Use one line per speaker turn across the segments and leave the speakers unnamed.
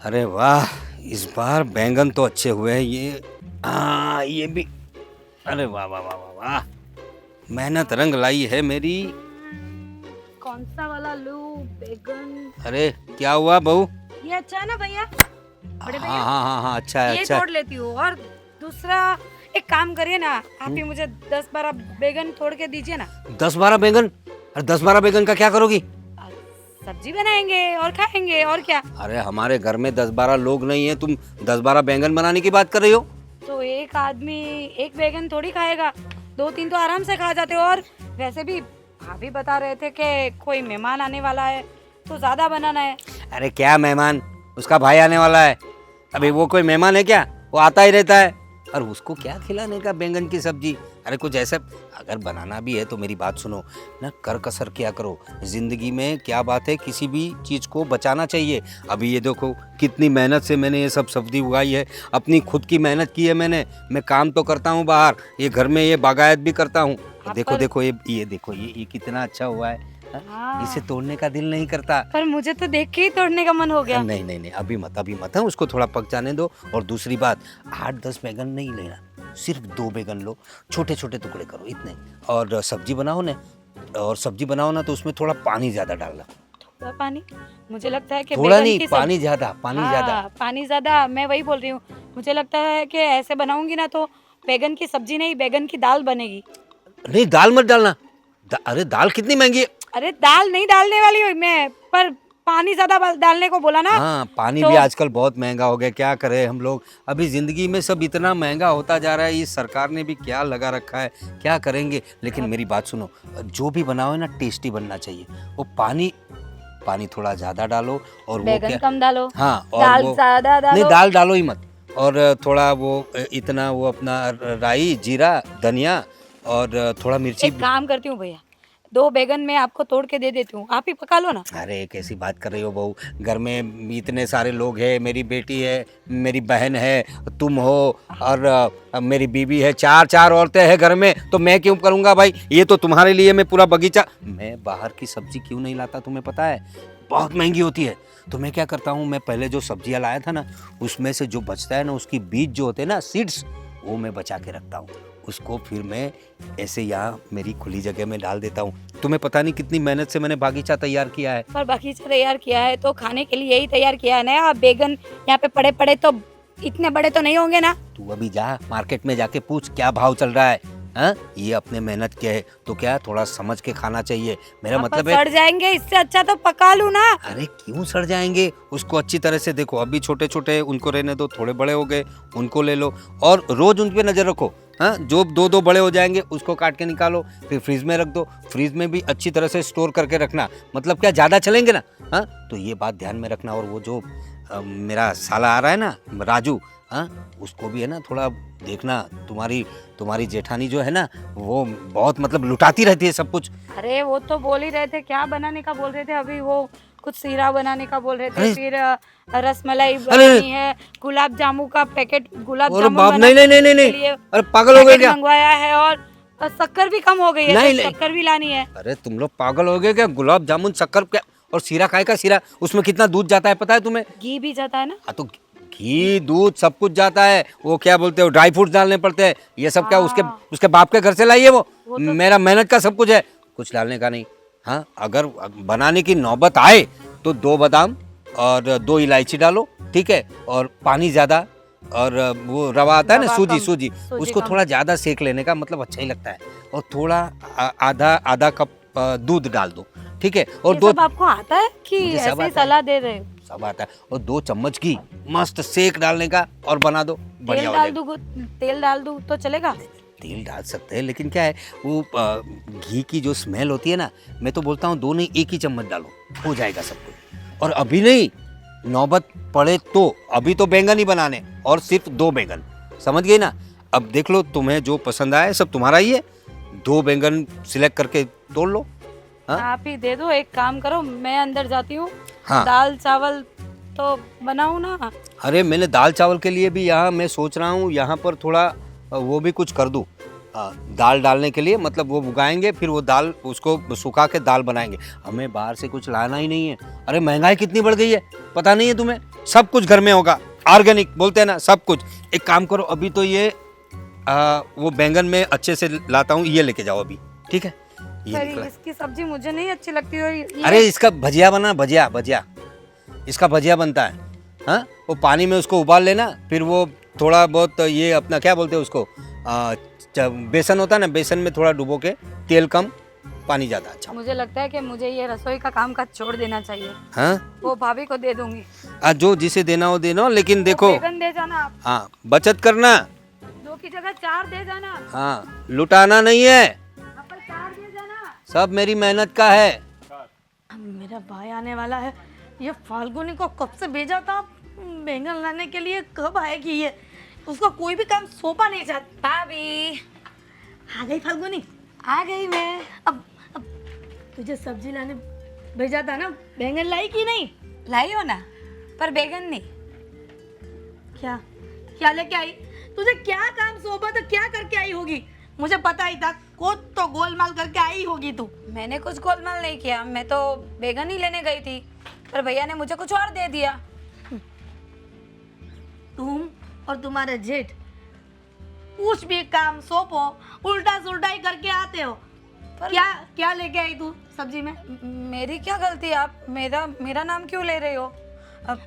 अरे वाह, इस बार बैंगन तो अच्छे हुए हैं ये भी। अरे वाह वाह वाह वाह वाह, मेहनत रंग लाई है मेरी।
कौन सा वाला लूं? बैगन?
अरे क्या हुआ बहू?
ये अच्छा है ना भैया? बड़े
हाँ
भैया
हाँ हाँ हाँ, अच्छा है
ये
अच्छा है।
तोड़ लेती हूँ। और दूसरा एक काम करिए ना, आप ही मुझे 10-12 बैगन तोड़ के दीजिए ना।
10-12 बैंगन? अरे 10-12 बैंगन का क्या करोगी?
आ, सब्जी बनाएंगे और खाएंगे और क्या।
अरे हमारे घर में 10-12 लोग नहीं है, तुम 10-12 बैंगन बनाने की बात कर रही हो?
तो एक आदमी एक बैगन थोड़ी खाएगा, 2-3 तो आराम से खा जाते हो। और वैसे भी भाभी बता रहे थे कि कोई मेहमान आने वाला है तो ज्यादा बनाना है।
अरे क्या मेहमान? उसका भाई आने वाला है। अभी वो कोई मेहमान है क्या? वो आता ही रहता है। और उसको क्या खिलाने का बैंगन की सब्जी? अरे कुछ ऐसा अगर बनाना भी है तो मेरी बात सुनो ना, कर कसर क्या करो। जिंदगी में क्या बात है, किसी भी चीज को बचाना चाहिए। अभी ये देखो कितनी मेहनत से मैंने ये सब सब्जी उगाई है, अपनी खुद की मेहनत की है मैंने। मैं काम तो करता हूँ बाहर, ये घर में ये बागायत भी करता हूँ। देखो देखो ये देखो ये कितना अच्छा हुआ है।
हाँ।
इसे तोड़ने का दिल नहीं करता।
पर मुझे तो देख के ही तोड़ने का मन हो गया।
नहीं नहीं नहीं, अभी मत है, उसको थोड़ा पक जाने दो। और दूसरी बात, 8-10 बैगन नहीं लेना, सिर्फ 2 बैगन लो, छोटे छोटे टुकड़े करो इतने। और सब्जी बनाओ ना तो उसमें थोड़ा पानी ज्यादा डालना।
थोड़ा पानी? मुझे लगता है कि
थोड़ा
बैगन
नहीं,
की
पानी ज्यादा, पानी ज्यादा।
हाँ, पानी ज्यादा। मैं वही बोल रही हूँ, मुझे लगता है कि ऐसे बनाऊंगी ना तो बैगन की सब्जी नहीं, बैगन की दाल बनेगी।
नहीं, दाल मत डालना। अरे दाल कितनी महंगी है।
अरे दाल नहीं डालने वाली हूँ मैं, पर पानी ज्यादा डालने को बोला ना।
हाँ, पानी
तो
भी आजकल बहुत महंगा हो गया, क्या करें हम लोग। अभी जिंदगी में सब इतना महंगा होता जा रहा है, ये सरकार ने भी क्या लगा रखा है, क्या करेंगे। लेकिन मेरी बात सुनो, जो भी बनाओ है ना टेस्टी बनना चाहिए। वो पानी पानी थोड़ा ज्यादा डालो। और वो
बैगन
क्या,
कम डालो।
हाँ, और
दाल
वो
ज्यादा
नहीं,
डालो।
दाल डालो ही मत। और थोड़ा वो इतना वो अपना राई जीरा धनिया और थोड़ा मिर्ची।
एक काम करती हूँ भैया, 2 बैगन मैं आपको तोड़ के दे देती हूँ, आप ही पका लो ना।
अरे कैसी बात कर रही हो बहू? घर में इतने सारे लोग हैं, मेरी बेटी है, मेरी बहन है, तुम हो, और मेरी बीवी है, 4 औरतें हैं घर में, तो मैं क्यों करूँगा भाई? ये तो तुम्हारे लिए मैं पूरा बगीचा, मैं बाहर की सब्जी क्यों नहीं लाता तुम्हें पता है? बहुत महंगी होती है। तो मैं क्या करता हूँ, मैं पहले जो सब्जियाँ लाया था ना, उसमें से जो बचता है ना, उसकी बीज जो होते हैं ना, सीड्स, वो मैं बचा के रखता हूँ। उसको फिर मैं ऐसे यहाँ मेरी खुली जगह में डाल देता हूँ। तुम्हें पता नहीं कितनी मेहनत से मैंने बागीचा तैयार किया है।
पर बगीचा तैयार किया है तो खाने के लिए ही तैयार किया है ना। आप बैगन यहाँ पे पड़े पड़े तो इतने बड़े तो नहीं होंगे ना।
तू अभी जा मार्केट में जाके पूछ क्या भाव चल रहा है। हाँ, ये अपने मेहनत के है तो क्या थोड़ा समझ के खाना चाहिए। मेरा मतलब है,
सड़ जाएंगे, इससे अच्छा तो पका लूं ना।
अरे क्यों सड़ जाएंगे? उसको अच्छी तरह से देखो, अभी छोटे छोटे उनको रहने दो, थोड़े बड़े हो गए उनको ले लो, और रोज उन पे नजर रखो। हाँ, जो 2-2 बड़े हो जाएंगे उसको काट के निकालो, फिर फ्रीज में रख दो। फ्रीज में भी अच्छी तरह से स्टोर करके रखना, मतलब क्या ज़्यादा चलेंगे ना। हाँ, तो ये बात ध्यान में रखना। और वो जो मेरा साला आ रहा है ना, राजू, हाँ, उसको भी है ना थोड़ा देखना। तुम्हारी जेठानी जो है ना, वो बहुत मतलब लुटाती रहती है सब कुछ।
अरे वो तो बोल ही रहे थे, क्या बनाने का बोल रहे थे अभी, वो कुछ सीरा बनाने का बोल रहे थे, फिर रसमलाई बनानी है, गुलाब जामुन का पैकेट, गुलाब
अरे
जामुन
बाप,
बनाने
नहीं,
के लिए
अरे पागल हो गए
पैकेट
क्या?
मंगवाया है। और शक्कर भी कम हो गई है,
नहीं,
तो
नहीं।
शक्कर भी लानी है।
अरे तुम लोग पागल हो गए क्या? गुलाब जामुन शक्कर क्या, और सीरा काय का सीरा? उसमें कितना दूध जाता है पता है तुम्हें?
घी भी जाता है ना।
हाँ, तो घी दूध सब कुछ जाता है। वो क्या बोलते हो, ड्राई फ्रूट्स डालने पड़ते हैं। ये सब क्या उसके
हाँ।
उसके बाप के घर से लाई है वो?
वो तो
मेरा मेहनत का सब कुछ है, कुछ डालने का नहीं। हाँ, अगर बनाने की नौबत आए तो 2 बादाम और 2 इलायची डालो, ठीक है? और पानी ज़्यादा, और वो रवा आता है ना,
रवा
सूजी
कम,
सूजी,
सूजी
उसको
कम।
थोड़ा ज़्यादा सेक लेने का, मतलब अच्छा ही लगता है। और थोड़ा आधा कप दूध डाल दो, ठीक है? और
ये
2,
सब आपको आता है कि
मुझे सब
ऐसे ही
आता है।
सलाह दे रहे हो?
सब आता है। और 2 चम्मच घी मस्त सेक डालने का और बना दो, बढ़िया हो जाएगा।
तेल डाल दूं तो चलेगा?
तेल डाल सकते हैं, लेकिन क्या है वो घी की जो स्मेल होती है ना, मैं तो बोलता हूँ 2 नहीं 1 ही चम्मच डालो, हो जाएगा सब कुछ। और अभी नहीं, नौबत पड़े तो, अभी तो बैंगन ही बनाने, और सिर्फ 2 बैंगन, समझ गई ना? अब देख लो तुम्हें जो पसंद आए सब तुम्हारा ही है। 2 बैंगन सिलेक्ट करके तोड़ लो। हाँ?
आप ही दे दो, एक काम करो, मैं अंदर जाती हूँ।
हाँ।
दाल चावल तो बनाऊँ ना?
अरे मैंने दाल चावल के लिए भी यहाँ मैं सोच रहा हूँ यहाँ पर थोड़ा वो भी कुछ कर दूँ। दाल डालने के लिए, मतलब वो उगाएंगे, फिर वो दाल उसको सुखा के दाल बनाएंगे। हमें बाहर से कुछ लाना ही नहीं है। अरे महंगाई कितनी बढ़ गई है, पता नहीं है तुम्हें? सब कुछ घर में होगा, ऑर्गेनिक बोलते हैं ना, सब कुछ। एक काम करो, अभी तो ये वो बैंगन में अच्छे से लाता हूँ, ये लेके जाओ अभी, ठीक है? ये
पर
निकला।
इसकी सब्जी मुझे नहीं अच्छी लगती। और
अरे इसका भजिया बना, भजिया भजिया, इसका भजिया बनता है। हाँ, वो पानी में उसको उबाल लेना, फिर वो थोड़ा बहुत ये अपना क्या बोलते हैं उसको, बेसन होता है ना, बेसन में थोड़ा डुबो के, तेल कम पानी ज़्यादा। अच्छा,
मुझे लगता है कि मुझे ये रसोई का काम काज छोड़ देना चाहिए।
हाँ,
वो भाभी को दे दूंगी।
जो जिसे देना हो देना, लेकिन देखो,
बैगन दे जाना आप,
हाँ बचत करना,
2 की जगह 4 दे जाना।
हाँ लुटाना नहीं है,
अब 4 दे जाना।
सब मेरी मेहनत का है।
मेरा भाई आने वाला है, ये फाल्गुनी को कब से भेजा था बैंगन लाने के लिए, कब आएगी ये? उसको कोई भी काम सौंपा नहीं जाता। भाभी आ गई फाल्गुनी? आ गई मैं। अब तुझे सब्जी लाने भेजा था ना, बैंगन लाई कि नहीं? लाई हो ना, पर बैंगन नहीं। क्या क्या लेके आई? तुझे क्या काम सौंपा था, क्या करके आई होगी? मुझे पता ही था, कुछ तो गोलमाल करके आई होगी तू। मैंने कुछ गोलमाल नहीं किया, मैं तो बैंगन ही लेने गई थी, पर भैया ने मुझे कुछ और दे दिया। तुम और तुम्हारे जेठ कुछ भी काम सौंपो, उल्टा सुल्टा ही करके आते हो। क्या क्या लेके आई तू सब्जी में? मेरी क्या गलती? आप मेरा नाम क्यों ले रहे हो?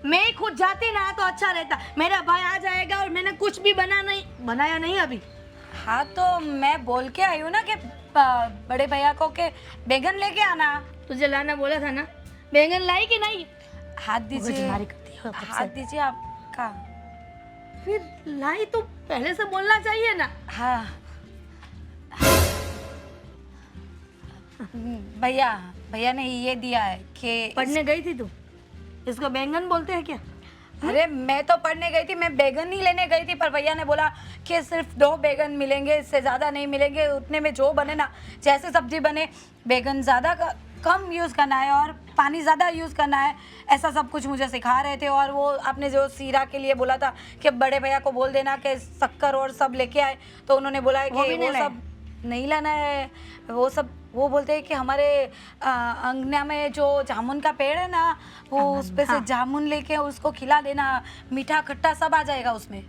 मैं ही खुद जाती ना तो अच्छा रहता। मेरा भाई आ जाएगा और मैंने कुछ भी बनाया नहीं अभी। हाँ तो मैं बोल के आई हूँ ना कि बड़े भैया को के बैंगन लेके आना। तुझे लाना बोला था ना, बैंगन लाई कि नहीं? हाथ दीजिए, हाथ दीजिए आपका। फिर लाई तो पहले से बोलना चाहिए ना। हाँ भैया ने ये दिया है कि पढ़ने गई थी तू, इसको बैंगन बोलते हैं क्या? अरे मैं तो पढ़ने गई थी, मैं बैंगन ही लेने गई थी, पर भैया ने बोला कि सिर्फ 2 बैंगन मिलेंगे, इससे ज़्यादा नहीं मिलेंगे। उतने में जो बने ना, जैसे सब्जी बने, बैंगन ज़्यादा कम यूज़ करना है और पानी ज़्यादा यूज़ करना है, ऐसा सब कुछ मुझे सिखा रहे थे। और वो आपने जो सीरा के लिए बोला था कि बड़े भैया को बोल देना कि शक्कर और सब लेके आए, तो उन्होंने बोला है कि वो सब नहीं लाना है। वो बोलते हैं कि हमारे अंगना में जो जामुन का पेड़ है ना, वो उस पे से जामुन लेके उसको खिला देना, मीठा खट्टा सब आ जाएगा उसमें।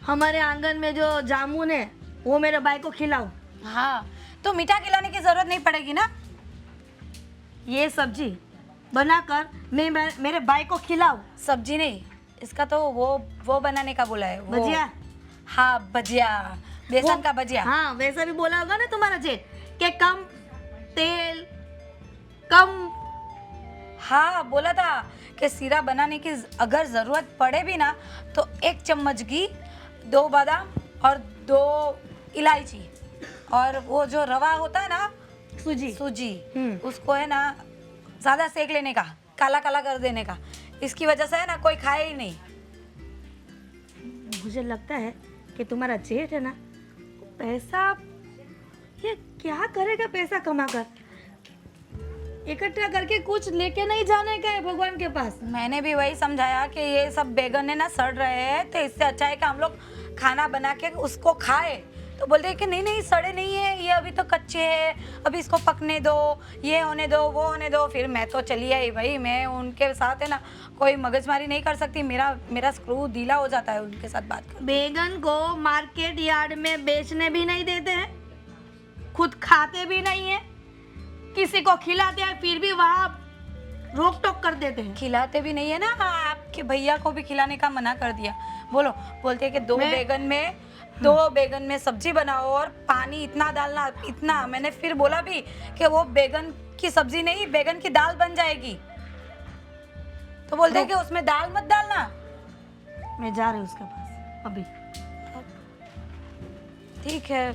हमारे आंगन में जो जामुन है वो मेरे भाई को खिलाओ। हाँ तो मीठा खिलाने की जरूरत नहीं पड़ेगी ना। ये सब्जी बनाकर मैं मेरे भाई को खिलाओ। सब्जी नहीं, इसका तो वो बनाने का बोला है। भजिया? हाँ भजिया, बेसन का भजिया। हाँ वैसा भी बोला होगा ना तुम्हारा जेठ कि कम तेल कम। हाँ बोला था कि सीरा बनाने की अगर ज़रूरत पड़े भी ना तो 1 चम्मच घी, 2 बादाम और 2 इलायची, और वो जो रवा होता है ना, सूजी उसको है ना ज़्यादा सेक लेने का, काला काला कर देने का। इसकी वजह से है ना कोई खाए ही नहीं। मुझे लगता है कि तुम्हारा जेठ है ना, पैसा ये क्या करेगा, पैसा कमा कर इकट्ठा करके कुछ लेके नहीं जाने का है भगवान के पास। मैंने भी वही समझाया कि ये सब बैगन है ना सड़ रहे हैं, तो इससे अच्छा है कि हम लोग खाना बना के उसको खाए। तो बोलते हैं कि नहीं नहीं सड़े नहीं है, ये अभी तो कच्चे हैं, अभी इसको पकने दो, ये होने दो, वो होने दो। फिर मैं तो चली आई भाई, मैं उनके साथ है ना कोई मगजमारी नहीं कर सकती, मेरा स्क्रू ढीला हो जाता है उनके साथ बात कर। बैगन को मार्केट यार्ड में बेचने भी नहीं देते हैं, खुद खाते भी नहीं है, किसी को खिलाते हैं फिर भी वहाँ रोक टोक कर देते हैं। खिलाते भी नहीं है ना, आपके भैया को भी खिलाने का मना कर दिया। बोलते हैं कि 2 बैगन में सब्जी बनाओ और पानी इतना डालना, इतना। मैंने फिर बोला भी कि वो बैगन की सब्जी नहीं, बैगन की दाल बन जाएगी। तो बोलते हैं कि उसमें दाल मत डालना। मैं जा रही हूँ उसके पास अभी। ठीक है,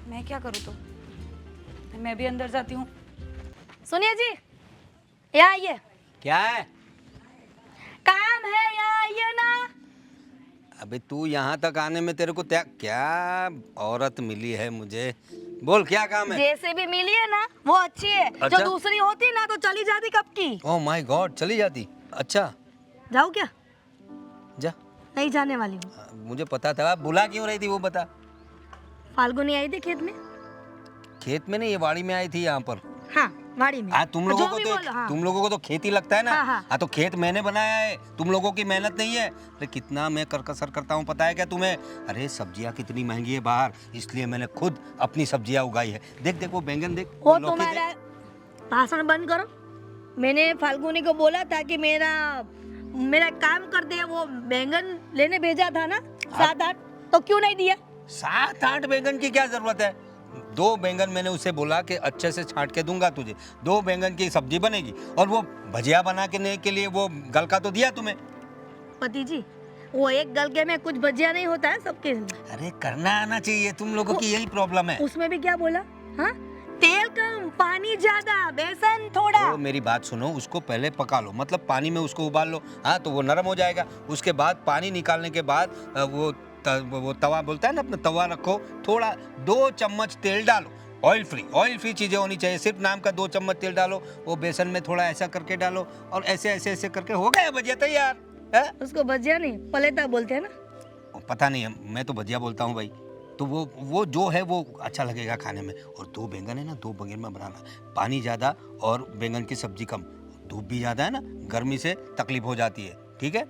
मैं क्या करूँ तो मैं भी अंदर जाती हूँ। सुनिए जी, यहाँ आइए।
क्या है?
काम है, यहाँ आइए ना।
अबे तू यहाँ तक आने में तेरे को क्या औरत मिली है मुझे, बोल क्या काम है?
जैसे भी मिली है ना वो अच्छी है।
अच्छा?
जो दूसरी होती ना तो चली जाती कब की।
ओह माय गॉड, चली जाती? अच्छा
जाओ क्या?
जा।
नहीं जाने वाली हूँ।
मुझे पता था, बुला क्यों रही थी वो बता।
फाल्गुनी आई थी खेत में।
खेत में नहीं, ये वाड़ी में आई थी यहाँ पर।
हाँ वाड़ी में।
हाँ तुम लोगों
जो
को
भी
तो
बोलो, हाँ।
तुम लोगों को तो खेती लगता है ना।
हाँ, हाँ।
हाँ तो खेत मैंने बनाया है, तुम लोगों की मेहनत नहीं है। अरे कितना मैं करकसर करता हूँ पता है क्या तुम्हें? अरे सब्जियाँ कितनी महंगी है बाहर, इसलिए मैंने खुद अपनी सब्जियाँ उगाई है। देख देख वो बैंगन देख,
वो
लौकी
तुम्हारा
देख।
भाषण बंद करो। मैंने फाल्गुनी को बोला था कि मेरा मेरा काम कर दे, वो बैंगन लेने भेजा था ना 7-8, तो क्यों नहीं दिया?
7-8 बैंगन की क्या जरूरत है? 2 बैंगन मैंने उसे बोला कि अच्छे से छांट के दूंगा तुझे, 2 बैंगन की सब्जी बनेगी। और वो भजिया बना के लिए वो गलका तो दिया तुम्हें।
पति जी, वो एक गलके में कुछ भजिया नहीं होता है सबके।
अरे करना आना चाहिए, तुम लोगों की यही प्रॉब्लम है।
उसमें भी क्या बोला? हाँ, तेल कम, पानी ज्यादा, बेसन थोड़ा।
तो मेरी बात सुनो, उसको पहले पका लो, मतलब पानी में उसको उबाल लो। हाँ तो वो नरम हो जाएगा। उसके बाद पानी निकालने के बाद वो तवा बोलता है ना, अपना तवा रखो, थोड़ा 2 चम्मच तेल डालो। ऑयल फ्री चीजें होनी चाहिए। सिर्फ नाम का 2 चम्मच तेल डालो, वो बेसन में थोड़ा ऐसा करके डालो और ऐसे ऐसे ऐसे करके हो गया भजिया तैयार है?
उसको भजिया नहीं, पलेटा बोलते हैं ना।
पता नहीं है, मैं तो भजिया बोलता हूँ भाई। तो वो जो है वो अच्छा लगेगा खाने में। और 2 बैंगन है ना, 2 बैंगन में बनाना, पानी ज़्यादा और बैंगन की सब्जी कम। धूप भी ज़्यादा है ना, गर्मी से तकलीफ हो जाती है। ठीक है,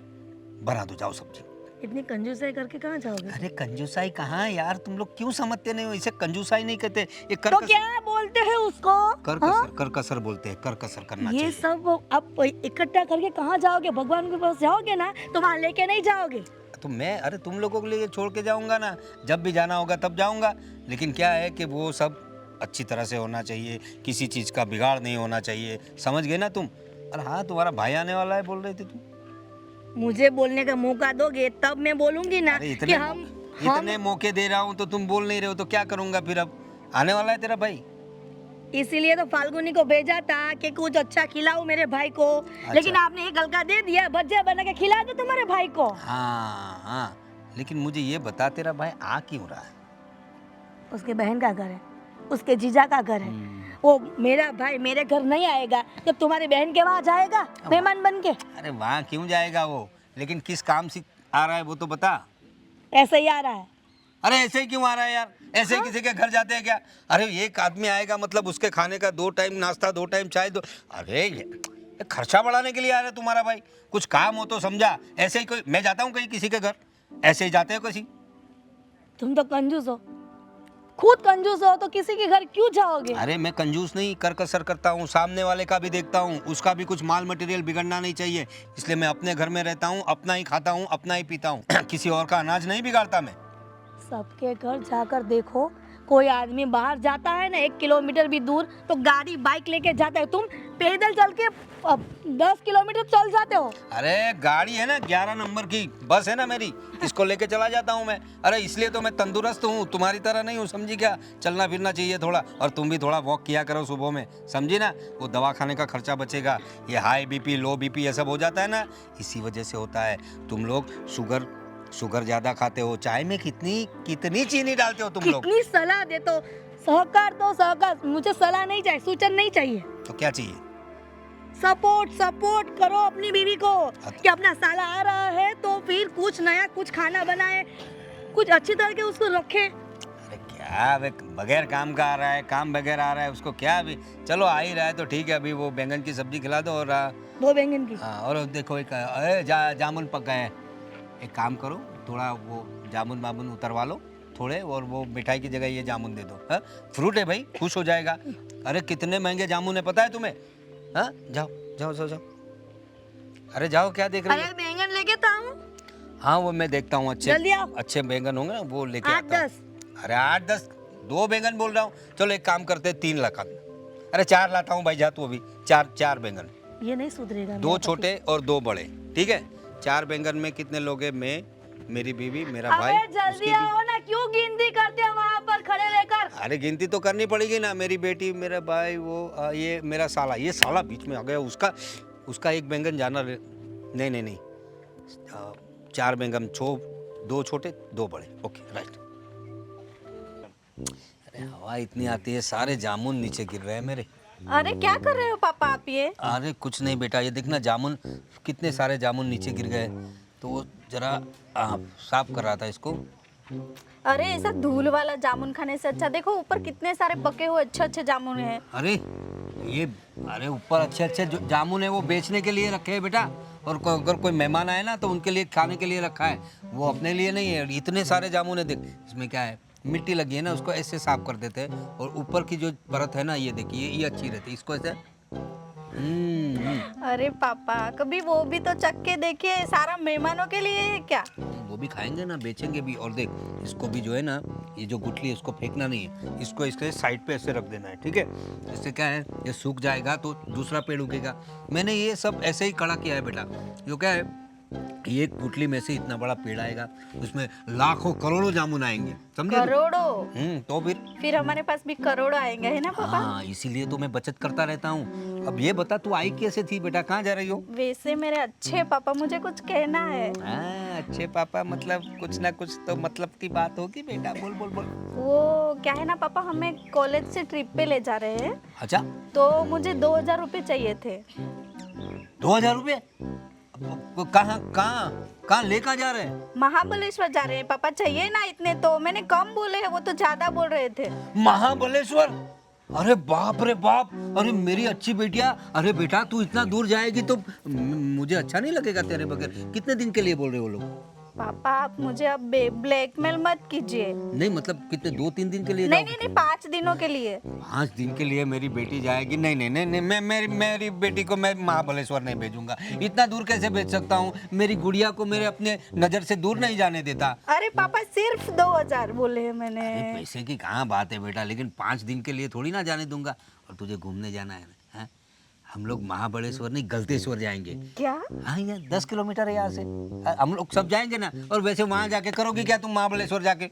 बना दो जाओ सब्जी।
इतनी कंजूसाई करके कहाँ जाओगे?
अरे कंजूसाई कहाँ यार, तुम लोग क्यों समझते नहीं हो? इसे कंजूसाई नहीं कहते, ये
तो क्या बोलते हैं उसको?
करकसर बोलते हैं। करकसर करना
ये
चाहिए।
सब आप इकट्ठा करके कहाँ जाओगे? भगवान के पास जाओगे ना, तो वहाँ लेके नहीं जाओगे।
तो मैं, अरे तुम लोगों के लिए छोड़ के जाऊंगा ना, जब भी जाना होगा तब जाऊंगा। लेकिन क्या है कि वो सब अच्छी तरह से होना चाहिए, किसी चीज़ का बिगाड़ नहीं होना चाहिए, समझ गए ना तुम? अरे हाँ, तुम्हारा भाई आने वाला है बोल रहे थे तुम।
मुझे बोलने का मौका दोगे तब मैं बोलूंगी ना कि
इतने मौके दे रहा हूँ तो तुम बोल नहीं रहे हो, तो क्या करूंगा फिर? अब आने वाला है तेरा भाई।
इसीलिए तो फाल्गुनी को भेजा था कि कुछ अच्छा खिलाओ मेरे भाई को। लेकिन आपने एक गलका दे दिया, भजिया बना के खिला दो तुम्हारे भाई को।
हाँ, लेकिन मुझे ये बता, तेरा भाई आ क्यों रहा है?
उसके बहन का घर है, उसके जीजा का घर है। वो मेरा भाई मेरे घर नहीं आएगा, जब तुम्हारी बहन के वहाँ जाएगा मेहमान बन के।
अरे वहाँ क्यों जाएगा वो? लेकिन किस काम से आ रहा है वो तो बता।
ऐसे ही आ रहा है।
अरे ऐसे ही क्यों आ रहा है यार? ऐसे ही किसी के घर जाते हैं क्या? अरे एक आदमी आएगा मतलब उसके खाने का 2 टाइम नाश्ता, 2 टाइम चाय, दो। अरे ये खर्चा बढ़ाने के लिए आ रहा है तुम्हारा भाई। कुछ काम हो तो समझा। ऐसे ही कोई, मैं जाता हूँ कहीं किसी के घर, ऐसे ही जाते हो किसी?
तुम तो कंजूस हो, खुद कंजूस हो, तो किसी के घर क्यों जाओगे?
अरे मैं कंजूस नहीं, करकसर करता हूँ, सामने वाले का भी देखता हूँ, उसका भी कुछ माल मटेरियल बिगड़ना नहीं चाहिए। इसलिए मैं अपने घर में रहता हूँ, अपना ही खाता हूँ, अपना ही पीता हूँ। किसी और का अनाज नहीं बिगाड़ता मैं।
सबके घर जाकर देखो, कोई आदमी बाहर जाता है ना 1 किलोमीटर भी दूर, तो गाड़ी बाइक लेके जाता है। तुम पैदल चल के 10 किलोमीटर चल जाते हो।
अरे गाड़ी है ना, 11 नंबर की बस है ना मेरी, इसको लेके चला जाता हूँ मैं। अरे इसलिए तो मैं तंदुरुस्त हूँ, तुम्हारी तरह नहीं हूँ, समझी क्या? चलना फिरना चाहिए थोड़ा, और तुम भी थोड़ा वॉक किया करो सुबह में, समझी ना? वो दवा खाने का खर्चा बचेगा। ये हाई बीपी, लो बीपी ये सब हो जाता है ना, इसी वजह से होता है। तुम लोग शुगर ज्यादा खाते हो, चाय में कितनी चीनी डालते हो तुम लोग।
कितनी सलाह देते हो। सहकार तो सहकार, मुझे सलाह नहीं चाहिए, सूचन नहीं चाहिए।
तो क्या चाहिए?
सपोर्ट करो अपनी बीवी को कि अपना साला आ रहा है तो फिर कुछ नया, कुछ खाना बनाए, कुछ अच्छी तरह के उसको रखे।
अरे क्या बगैर काम का आ रहा है, काम बगैर आ रहा है उसको क्या? अभी चलो आ ही रहा है तो ठीक है, अभी वो बैंगन की सब्जी खिला दो। और
2 बैंगन की।
हाँ, और देखो एक जामुन पक गए। एक काम करो, थोड़ा वो जामुन उतरवा लो थोड़े, और वो मिठाई की जगह ये जामुन दे दो। हाँ, फ्रूट है भाई, खुश हो जाएगा। अरे कितने महंगे जामुन है पता है तुम्हें? हाँ, जाओ। अरे जाओ, क्या देख रही हो?
अरे बैंगन लेके तो आऊं।
हाँ वो मैं देखता हूँ, अच्छे बैंगन होंगे ना वो लेके आता हूँ।
8-10।
अरे 8-10, 2 बैंगन बोल रहा हूँ। चलो एक काम करते हैं, 3 लाता। अरे 4 लाता हूँ भाई, जा तू अभी। 4 बैंगन,
ये नहीं सुधरेगा।
2 छोटे और 2 बड़े, ठीक है? 4 बैंगन में कितने लोग हैं? मैं, मेरी बीवी, मेरा भाई।
अबे जल्दी आओ ना, क्यों गिनती करते हो वहाँ पर खड़े रहकर?
अरे गिनती तो करनी पड़ेगी ना। मेरी बेटी, मेरा भाई, वो ये मेरा साला, ये साला बीच में आ गया। उसका 1 बैंगन जाना। नहीं, 4 बैंगन, 2 छोटे 2 बड़े। Okay right. अरे हवा इतनी आती है, सारे जामुन नीचे गिर रहे हैं मेरे।
अरे क्या कर रहे हो पापा आप ये?
अरे कुछ नहीं बेटा, ये देखना जामुन, कितने सारे जामुन नीचे गिर गए, तो वो जरा साफ कर रहा था इसको।
अरे ऐसा धूल वाला जामुन खाने से अच्छा देखो ऊपर कितने सारे पके हुए अच्छे अच्छे जामुन हैं।
अरे ये अरे ऊपर अच्छे अच्छे जो जामुन है वो बेचने के लिए रखे हैं बेटा, और अगर कोई मेहमान आए ना तो उनके लिए खाने के लिए रखा है, वो अपने लिए नहीं है। इतने सारे जामुन है, देख इसमें क्या है, मिट्टी लगी है ना, उसको ऐसे साफ कर देते हैं, और ऊपर की जो परत है ना, ये देखिए ये अच्छी रहती है, इसको ऐसे
अरे पापा कभी वो भी तो चख के देखिए, सारा मेहमानों के लिए है क्या?
वो भी खाएंगे ना, बेचेंगे भी। और देख इसको भी जो है ना, ये जो गुठली है इसको फेंकना नहीं है, इसको इसके साइड पे ऐसे रख देना है, ठीक है। इससे क्या है, ये सूख जाएगा तो दूसरा पेड़ उगेगा। मैंने ये सब ऐसे ही खड़ा किया है बेटा। जो क्या है, ये गुठली में से इतना बड़ा पेड़ आएगा, उसमें लाखों करोड़ों जामुन आएंगे, समझे तू?
करोड़ों?
तो
फिर हमारे पास भी करोड़ों आएंगे है ना पापा?
हाँ, इसीलिए तो मैं बचत करता रहता हूँ। अब ये बता, तू आई कैसे थी बेटा, कहाँ जा रही हो?
वैसे मेरे अच्छे पापा, मुझे कुछ कहना है।
अच्छे पापा मतलब कुछ ना कुछ तो मतलब की बात होगी बेटा, बोल बोल बोल।
वो क्या है ना पापा, हमें कॉलेज से ट्रिप पे ले जा रहे हैं,
अच्छा,
तो मुझे 2000 रुपये चाहिए थे।
2000 रुपये? कहाँ कहाँ कहाँ लेकर जा रहे हैं?
महाबलेश्वर जा रहे हैं पापा, चाहिए ना इतने, तो मैंने कम बोले हैं, वो तो ज्यादा बोल रहे थे।
महाबलेश्वर? अरे बाप रे बाप, अरे मेरी अच्छी बेटिया, अरे बेटा तू इतना दूर जाएगी तो मुझे अच्छा नहीं लगेगा तेरे बगैर। कितने दिन के लिए बोल रहे हो लोग?
पापा आप मुझे अब ब्लैकमेल मत कीजिए।
नहीं मतलब कितने, 2-3 दिन के लिए?
नहीं नहीं नहीं, 5 दिनों के लिए।
5 दिन के लिए मेरी बेटी जाएगी? नहीं नहीं नहीं नहीं, मेरी बेटी को मैं महाबलेश्वर नहीं भेजूंगा। इतना दूर कैसे भेज सकता हूँ? मेरी गुड़िया को मेरे अपने नजर से दूर नहीं जाने देता।
अरे पापा सिर्फ 2000 बोले हैं मैंने।
अरे पैसे की कहाँ बात है बेटा, लेकिन 5 दिन के लिए थोड़ी ना जाने दूंगा। और तुझे घूमने जाना है ना, हम लोग महाबलेश्वर नहीं गलतेश्वर जाएंगे।
क्या?
हाँ, ये 10 किलोमीटर है यहाँ से। हम लोग सब जाएंगे ना। और वैसे वहाँ जाके करोगी क्या तुम महाबलेश्वर जाके?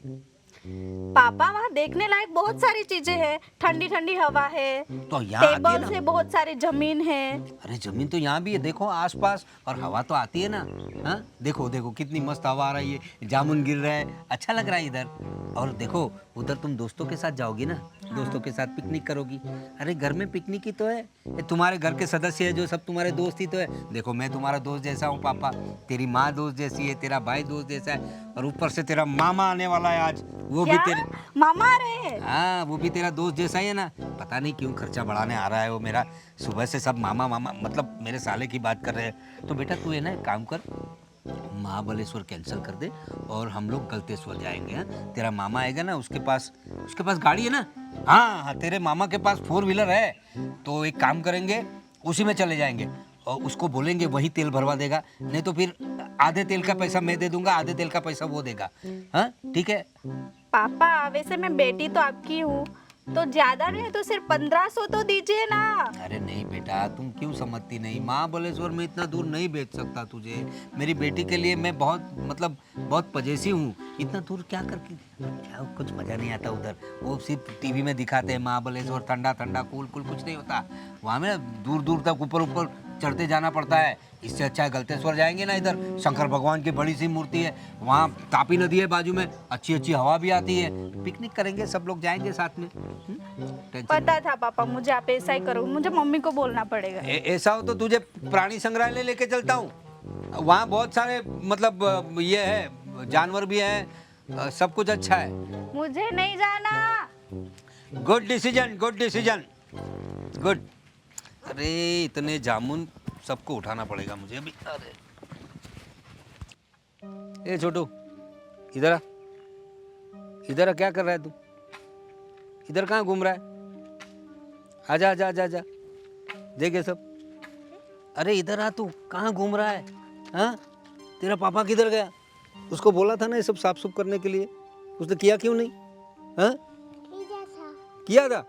पापा वहाँ देखने लायक बहुत सारी चीजें हैं, ठंडी ठंडी हवा है,
तो यहाँ आती है
टेबल
ना।
से बहुत सारी जमीन है।
अरे जमीन तो यहाँ भी है, देखो आसपास, और हवा तो आती है ना। हाँ देखो देखो कितनी मस्त हवा आ रही है, जामुन गिर रहा है, अच्छा लग रहा है इधर। और देखो उधर तुम दोस्तों के साथ जाओगी ना, दोस्तों के साथ पिकनिक करोगी। अरे घर में पिकनिक ही तो है, ये तुम्हारे घर के सदस्य है जो सब तुम्हारे दोस्त ही तो है। देखो मैं तुम्हारा दोस्त जैसा हूँ पापा, तेरी माँ दोस्त जैसी है, तेरा भाई दोस्त जैसा है, और ऊपर से तेरा मामा आने वाला है आज, वो भी तेरे
मामा आ रहे हैं?
हाँ, वो भी तेरा दोस्त जैसा ही है ना। पता नहीं क्यों खर्चा बढ़ाने आ रहा है वो मेरा, सुबह से सब मामा मामा मतलब मेरे साले की बात कर रहे हैं। तो बेटा तू है ना एक काम कर, महाबलेश्वर कैंसिल कर दे और हम लोग गलतेश्वर जाएंगे। हाँ, तेरा मामा आएगा ना, उसके पास गाड़ी है ना। हाँ हाँ, तेरे मामा के पास 4 व्हीलर है, तो एक काम करेंगे उसी में चले जाएंगे, और उसको बोलेंगे वही तेल भरवा देगा। नहीं तो फिर आधे तेल का पैसा मैं दे दूंगा, आधे तेल का पैसा वो देगा। हाँ ठीक है?
पापा वैसे मैं बेटी तो आपकी हूँ, तो ज्यादा नहीं तो सिर्फ 1500 तो दीजिए ना।
अरे नहीं बेटा, तुम क्यों समझती नहीं, महाबलेश्वर में इतना दूर नहीं भेज सकता तुझे। मेरी बेटी के लिए मैं बहुत पजेसी हूँ। इतना दूर क्या करके, क्या कुछ मजा नहीं आता उधर। वो सिर्फ टीवी में दिखाते हैं महाबलेश्वर ठंडा ठंडा कूल कूल, कुछ नहीं होता वहाँ में। दूर दूर तक ऊपर ऊपर चढ़ते जाना पड़ता है। इससे अच्छा है गलतेश्वर जाएंगे ना, इधर शंकर भगवान की बड़ी सी मूर्ति है, वहाँ तापी नदी है बाजू में, अच्छी अच्छी हवा भी आती है, पिकनिक करेंगे, सब लोग जाएंगे साथ में।
पता था पापा, मुझे आप ऐसा ही करो, मुझे मम्मी को बोलना पड़ेगा।
ऐसा हो तो तुझे प्राणी संग्रहालय लेके चलता हूँ, वहाँ बहुत सारे मतलब ये है, जानवर भी हैं, सब कुछ अच्छा है।
मुझे नहीं जाना।
Good decision, good decision, good. अरे इतने जामुन सबको उठाना पड़ेगा मुझे अभी। अरे ए छोटू, इधर आ, इधर आ, क्या कर रहा है तू? इधर कहाँ घूम रहा है? आजा आजा आजा आजा, देख ये सब। अरे इधर आ, तू कहाँ घूम रहा है? हाँ, तेरा पापा किधर गया? उसको बोला था ना ये सब साफ सुफ करने के लिए, उसने किया क्यों नहीं? हाँ किया था।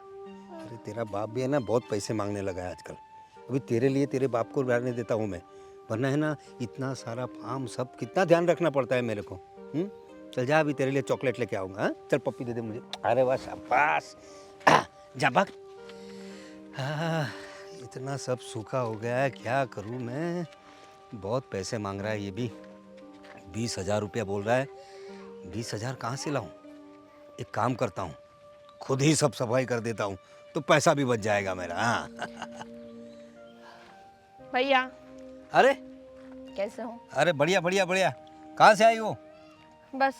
अरे तेरा बाप भी है ना, बहुत पैसे मांगने लगा है आजकल। अभी तेरे लिए तेरे बाप को रहने देता हूँ मैं, वरना है ना इतना सारा फार्म सब कितना ध्यान रखना पड़ता है मेरे को। चल जा, अभी तेरे लिए चॉकलेट लेके आऊँगा। हाँ चल, पप्पी दे दे मुझे। अरे वाह शाबाश, जा भाग। इतना सब सूखा हो गया है, क्या करूँ मैं? बहुत पैसे मांग रहा है ये भी, 20,000 रुपया बोल रहा है। 20,000 कहाँ से लाऊं? एक काम करता हूँ, खुद ही सब सफाई कर देता हूँ, तो पैसा भी बच जाएगा मेरा। हाँ
भैया
अरे
कैसे हो?
अरे बढ़िया बढ़िया बढ़िया। कहाँ से आई हो?
बस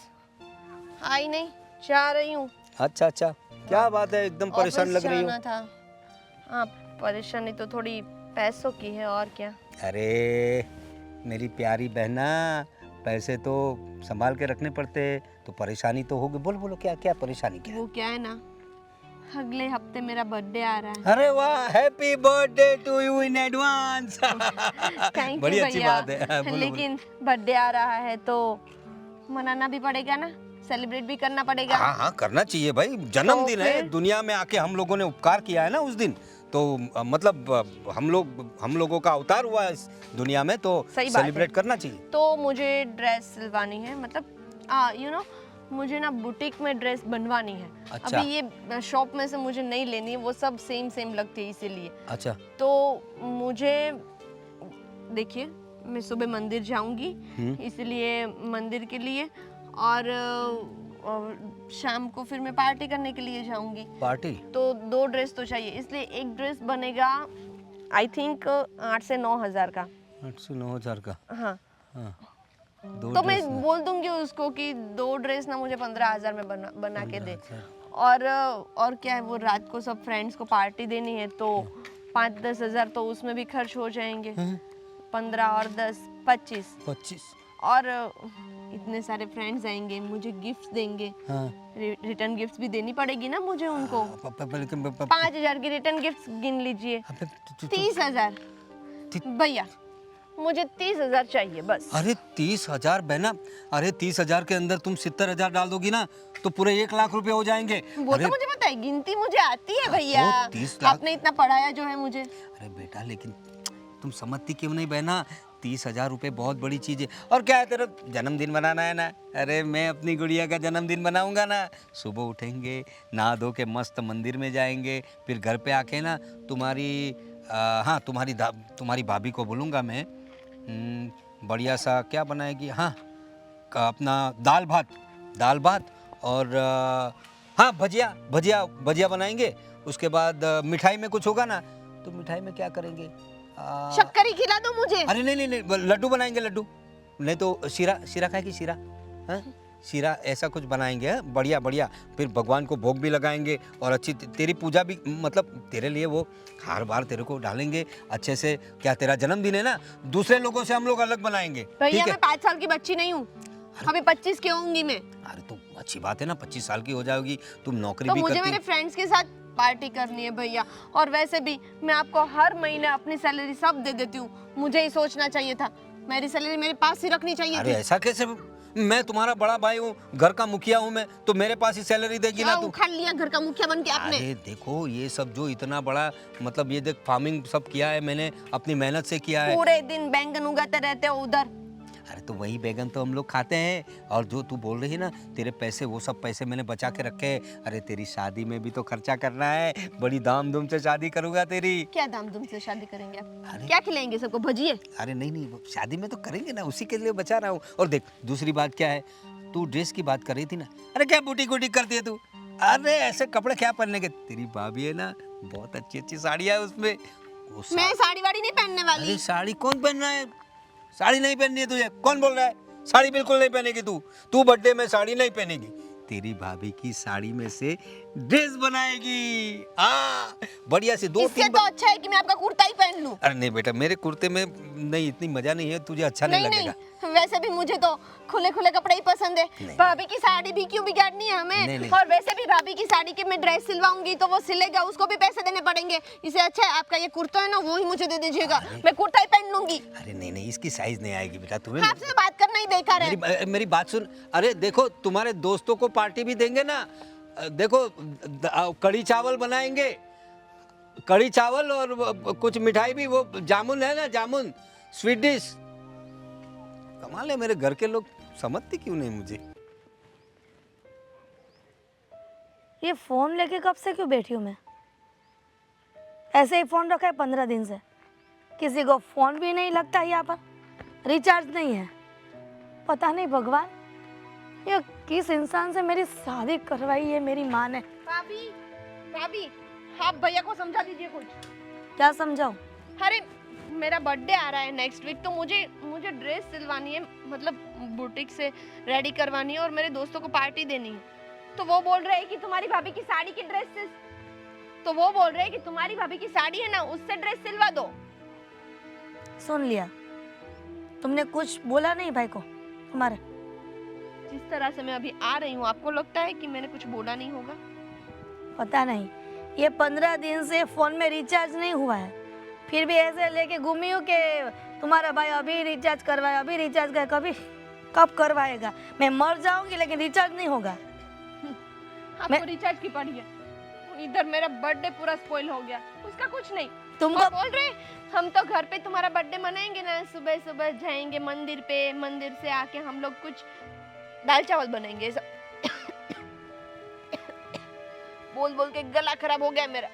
आई नहीं, जा रही हूँ।
अच्छा अच्छा, क्या बात है, एकदम परेशान
ऑफिस
लग रही हो।
जाना था। हाँ, परेशानी तो थोड़ी पैसों की है, और क्या।
अरे मेरी प्यारी बहना, पैसे तो संभाल के रखने पड़ते, तो परेशानी तो होगी। बोलो बोलो, क्या क्या परेशानी क्या है?
वो क्या है ना, अगले हफ्ते मेरा बर्थडे आ रहा है।
अरे वाह, happy birthday to you in advance.
Thank
बड़ी
यू
अच्छी
भैया।
बात है। हाँ, बोलो,
लेकिन बर्थडे आ रहा है तो मनाना भी पड़ेगा ना, सेलिब्रेट भी करना पड़ेगा।
हाँ हाँ, करना चाहिए भाई, जन्मदिन है,
फिर?
दुनिया में आके हम लोगों ने उपकार किया है ना उस दिन, तो मतलब हम लोगों का अवतार हुआ है इस दुनिया में, तो
सही बात है।
सेलिब्रेट करना चाहिए।
तो मुझे ड्रेस सिलवानी है, मतलब मुझे ना बुटीक में ड्रेस बनवानी है।
अच्छा।
अभी ये शॉप में से मुझे नहीं लेनी है, वो सब सेम सेम लगती है इसीलिए।
अच्छा।
तो मुझे देखिए, मैं सुबह मंदिर जाऊंगी, इसलिए मंदिर के लिए, और शाम को फिर मैं पार्टी करने के लिए जाऊंगी।
पार्टी?
तो 2 ड्रेस तो चाहिए, इसलिए एक ड्रेस बनेगा आई थिंक 8 से 9 हजार का।
8 से 9 हजार का?
हाँ,
हाँ। दो
तो मैं
ड्रेस ना?
बोल दूंगी उसको कि 2 ड्रेस ना मुझे 15,000 में बना के दे।
15,000।
और क्या है, वो रात को सब फ्रेंड्स को पार्टी देनी है, तो 5-10 हजार तो उसमें भी खर्च हो जाएंगे। 15 और 10 25।
25।
और इतने सारे फ्रेंड्स आएंगे, मुझे गिफ्ट देंगे।
हाँ।
रिटर्न गिफ्ट्स भी देनी पड़ेगी ना मुझे उनको।
लेकिन
5,000 की रिटर्न गिफ्ट्स गिन लीजिए। 30,000 भैया, मुझे 30,000 चाहिए बस।
अरे 30,000 बहना, अरे 30,000 के अंदर तुम 70,000 डाल दोगी ना, तो पूरे 1 लाख रुपए हो जाएंगे।
वो तो मुझे पता है, गिनती मुझे आती है भैया।
30 लाख।
आपने इतना पढ़ाया जो है मुझे।
अरे बेटा, लेकिन तुम समझती क्यों नहीं बहना, 30,000 रुपए बहुत बड़ी चीज है। और क्या है, तेरा जन्मदिन मनाना है ना, अरे मैं अपनी गुड़िया का जन्मदिन मनाऊंगा ना। सुबह उठेंगे, नहा धो के मस्त मंदिर में जाएंगे, फिर घर पे आके ना तुम्हारी भाभी को बोलूँगा मैं, बढ़िया सा क्या बनाएगी, हाँ अपना दाल भात और हाँ भजिया बनाएंगे। उसके बाद मिठाई में कुछ होगा ना, तो मिठाई में क्या करेंगे,
शक्करी खिला दो मुझे।
अरे नहीं, लड्डू बनाएंगे, लड्डू नहीं तो शीरा खाएगी, शीरा, हाँ शीरा, ऐसा कुछ बनाएंगे। हाँ? बढ़िया। फिर भगवान को भोग भी लगाएंगे, और अच्छी तेरी पूजा भी, मतलब तेरे लिए वो हार बार तेरे को डालेंगे अच्छे से। क्या तेरा जन्मदिन है ना, दूसरे लोगों से हम लोग अलग बनाएंगे।
भैया,
ठीक है?
मैं 5 साल की बच्ची नहीं हूँ, अभी 25 की होंगी मैं।
अरे तो अच्छी बात है ना, 25 साल की हो जाओगी, तुम नौकरी
तो
भी
मुझे
करती।
मेरे फ्रेंड्स के साथ पार्टी करनी है भैया। और वैसे भी मैं आपको हर महीने अपनी सैलरी सब दे देती हूँ, मुझे ही सोचना चाहिए था, मेरी सैलरी मेरे पास ही रखनी चाहिए
अरे
थी।
ऐसा कैसे, मैं तुम्हारा बड़ा भाई हूँ, घर का मुखिया हूँ मैं, तो मेरे पास ही सैलरी देगी ना
क्या
तू।
उखाड़ लिया घर का मुखिया बन के आपने?
अरे देखो, ये सब जो इतना बड़ा, मतलब ये देख, फार्मिंग सब किया है मैंने, अपनी मेहनत से किया है।
पूरे दिन बैंगन उगाते रहते हो उधर।
अरे तो वही बैगन तो हम लोग खाते हैं। और जो तू बोल रही है ना, तेरे पैसे, वो सब पैसे मैंने बचा के रखे हैं। अरे तेरी शादी में भी तो खर्चा करना है, बड़ी धाम-धूम से शादी करूंगा तेरी।
क्या धाम-धूम से शादी करेंगे आप?
अरे
क्या खिलाएंगे सबको, भजिए?
अरे नहीं, वो शादी में तो करेंगे ना, उसी के लिए बचा रहा हूँ। और देख, दूसरी बात क्या है, तू ड्रेस की बात कर रही थी ना, अरे क्या बुटीक करती है तू, अरे ऐसे कपड़े क्या पहनने के, तेरी भाभी है ना, बहुत अच्छी साड़ियाँ है उसमें।
मैं साड़ी वाड़ी नहीं पहनने वाली।
अरे साड़ी कौन पहन रहा है, साड़ी नहीं पहननी है तुझे, कौन बोल रहा है? साड़ी बिल्कुल नहीं पहनेगी तू बर्थडे में साड़ी नहीं पहनेगी, तेरी भाभी की साड़ी में से ड्रेस बनाएगी। हाँ, बढ़िया से 2-3।
इससे तो अच्छा है कि मैं आपका कुर्ता ही पहन लूं।
अरे नहीं बेटा, मेरे कुर्ते में नहीं, इतनी मजा नहीं है, तुझे अच्छा नहीं लगेगा।
वैसे भी मुझे तो खुले कपड़े ही पसंद है। भाभी की साड़ी भी क्यों बिगाड़नी है हमें?
नहीं।
और वैसे भी भाभी की साड़ी की मैं ड्रेस सिलवाऊंगी तो वो सिलेगा, उसको भी पैसे देने पड़ेंगे। इससे अच्छा है आपका ये कुर्ता है ना, वो ही मुझे दे दीजिएगा, मैं कुर्ता ही पहन लूंगी।
अरे नहीं, इसकी साइज नहीं आएगी बेटा तुम्हें।
आपसे तो बात करना ही बेकार है।
मेरी बात सुन। अरे देखो, तुम्हारे दोस्तों को पार्टी भी देंगे ना, देखो कढ़ी चावल बनाएंगे, कढ़ी चावल और कुछ मिठाई भी, वो जामुन है ना, जामुन स्वीट डिश। कमाल है, मेरे घर के लोग समझते क्यों नहीं मुझे।
ये फोन लेके कब से क्यों बैठी हूँ मैं? ऐसे ही फोन रखा है 15 दिन से, किसी को फोन भी नहीं लगता, यहाँ पर रिचार्ज नहीं है। पता नहीं भगवान, ये किस इंसान से मेरी शादी करवाई है मेरी माँ ने।
भाभी, आप भैया को समझा दीजिए कुछ।
क्या समझाऊं?
अरे मेरा बर्थडे आ रहा है नेक्स्ट वीक, तो मुझे ड्रेस सिलवानी है, मतलब बुटीक से रेडी करवानी है, और मेरे दोस्तों को पार्टी देनी है। तो वो बोल रहे हैं कि तुम्हारी भाभी की साड़ी की ड्रेस तो वो बोल रहे हैं कि तुम्हारी भाभी की साड़ी है ना, उससे ड्रेस सिलवा दो।
सुन लिया, तुमने कुछ बोला नहीं भाई को तुम्हारे?
जिस तरह से मैं अभी आ रही हूँ, आपको लगता है कि मैंने कुछ बोला नहीं होगा?
पता नहीं, ये 15 दिन से फोन में रिचार्ज नहीं हुआ है, फिर भी ऐसे लेके घूमी हूँ कि तुम्हारा भाई अभी रिचार्ज करवाए, अभी रिचार्ज कर, कभी कब करवाएगा? मैं मर जाऊंगी लेकिन रिचार्ज नहीं होगा।
आपको रिचार्ज की पड़ी है? इधर मेरा बर्थडे पूरा स्पॉइल हो गया, उसका कुछ नहीं।
तुमको
और बोल रहे हम तो घर पे तुम्हारा बर्थडे मनाएंगे ना, सुबह सुबह जाएंगे मंदिर पे, मंदिर से आके हम लोग कुछ दाल चावल बनाएंगे। बोल बोल के गला खराब हो गया मेरा।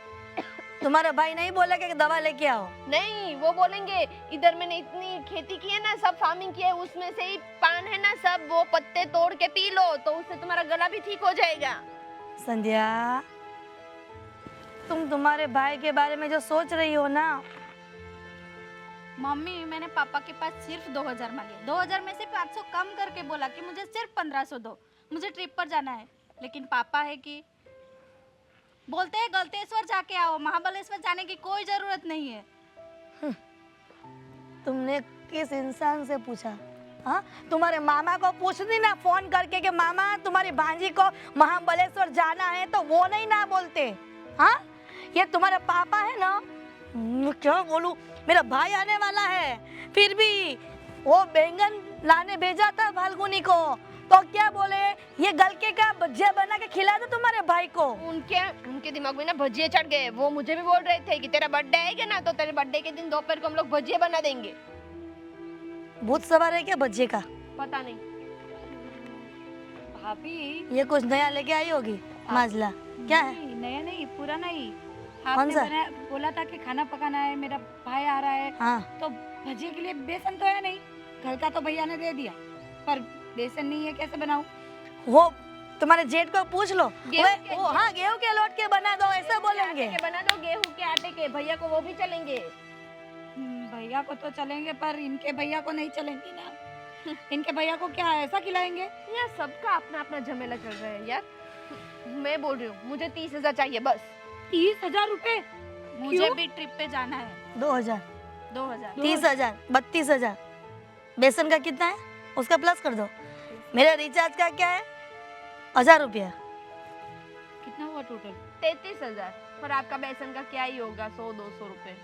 तुम्हारा भाई नहीं बोला कि दवा लेके आओ?
नहीं, वो बोलेंगे इधर मैंने इतनी खेती की है ना, सब फार्मिंग की है, उसमें से ही पान है ना, सब वो पत्ते तोड़ के पी लो तो उससे तुम्हारा गला भी ठीक हो जाएगा।
संध्या, तुम तुम्हारे भाई के बारे में जो सोच रही हो ना।
मम्मी, मैंने पापा के पास सिर्फ 2000 मांगे, 2000 में से 500 कम करके बोला कि मुझे सिर्फ 1500 दो, मुझे ट्रिप पर जाना है। लेकिन पापा है कि बोलते हैं गलतेश्वर जाके आओ, महाबलेश्वर जाने की कोई जरूरत नहीं है।
तुमने किस इंसान से पूछा? हाँ, तुम्हारे मामा को पूछती ना फोन करके कि मामा तुम्हारी भांजी को महाबलेश्वर जाना है, तो वो नहीं ना बोलते। हाँ, ये तुम्हारा पापा है ना, क्या बोलूं, मेरा भाई आने वाला है, फिर भी वो बैंगन लाने भेजा था फाल्गुनी को, तो क्या बोले, ये गलके का भजिया बना के खिला दो तुम्हारे भाई को।
उनके दिमाग में ना भजिए चढ़ गए। वो मुझे भी बोल रहे थे कि तेरा बर्थडे आएगा ना, तो तेरे बर्थडे के दिन दोपहर को हम लोग भजिए बना देंगे।
भूत सवार है क्या भज्जे का?
पता नहीं।
भाभी,
ये कुछ नया लेके आई होगी माजला, क्या है?
नहीं, नया नहीं, पुराना ही।
कौन
आपने
सा?
बोला था कि खाना पकाना है, मेरा भाई आ रहा है,
हाँ,
तो भजिए के लिए बेसन तो है नहीं, घर का तो भैया ने दे दिया, पर बेसन नहीं है, कैसे बनाऊं?
वो तुम्हारे जेठ को पूछ लो,
गेहूं के-
हाँ गेहूं के लोट के बना दो, ऐसा बोलेंगे।
आटे के बना दो, गेहूं के आटे के, भैया को वो भी चलेंगे।
भैया को तो चलेंगे, पर इनके भैया को नहीं चलेंगे ना। इनके भैया को क्या ऐसा खिलाएंगे?
यार सबका अपना अपना झमेला चल रहा है यार। मैं बोल रही हूँ, मुझे 30,000 चाहिए बस।
30,000 रुपए?
मुझे
क्यों?
भी ट्रिप पे जाना है।
2000,
2000।
30,000, 32,000। बेसन का कितना है उसका प्लस कर दो। मेरा रिचार्ज का क्या है? 1000 रुपया।
कितना हुआ टोटल?
33,000। पर आपका बेसन का क्या ही होगा, 100-200 रुपए।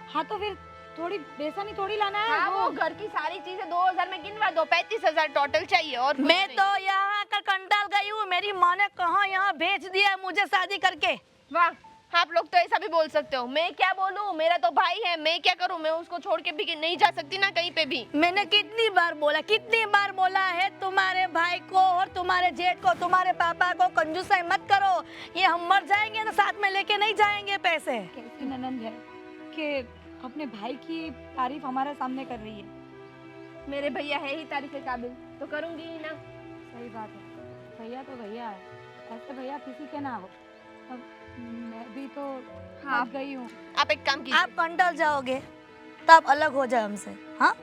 हाँ तो फिर थोड़ी बेसन ही थोड़ी लाना है।
हाँ, वो घर की सारी चीजें 2000 में गिनवा दो, 35,000 टोटल चाहिए। और कुछ
मैं
नहीं।
तो यहाँ आकर कंटाल गई हूँ, मेरी माँ ने कहाँ यहाँ भेज दिया मुझे शादी करके।
वाह, आप लोग तो ऐसा भी बोल सकते हो। मैं क्या बोलूं, मेरा तो भाई है, मैं क्या करूं? मैं उसको छोड़ के भी नहीं जा सकती ना कहीं पे भी।
मैंने कितनी बार बोला है तुम्हारे भाई को और तुम्हारे जेठ को, तुम्हारे पापा को कंजूसाई मत करो, ये हम मर जाएंगे ना, साथ में लेके नहीं जाएंगे पैसे।
कैसी ननंद है कि अपने भाई की तारीफ हमारे सामने कर रही है।
मेरे भैया है ही तारीफ के काबिल, तो करूंगी ही ना।
सही बात है, भैया तो भैया है, ऐसे भैया किसी के ना हो। अब मैं भी तो
हाँ।
फंस गई हूँ।
आप एक काम कीजिए।
आप कंटाल जाओगे तब अलग हो जाए हमसे। हाँ,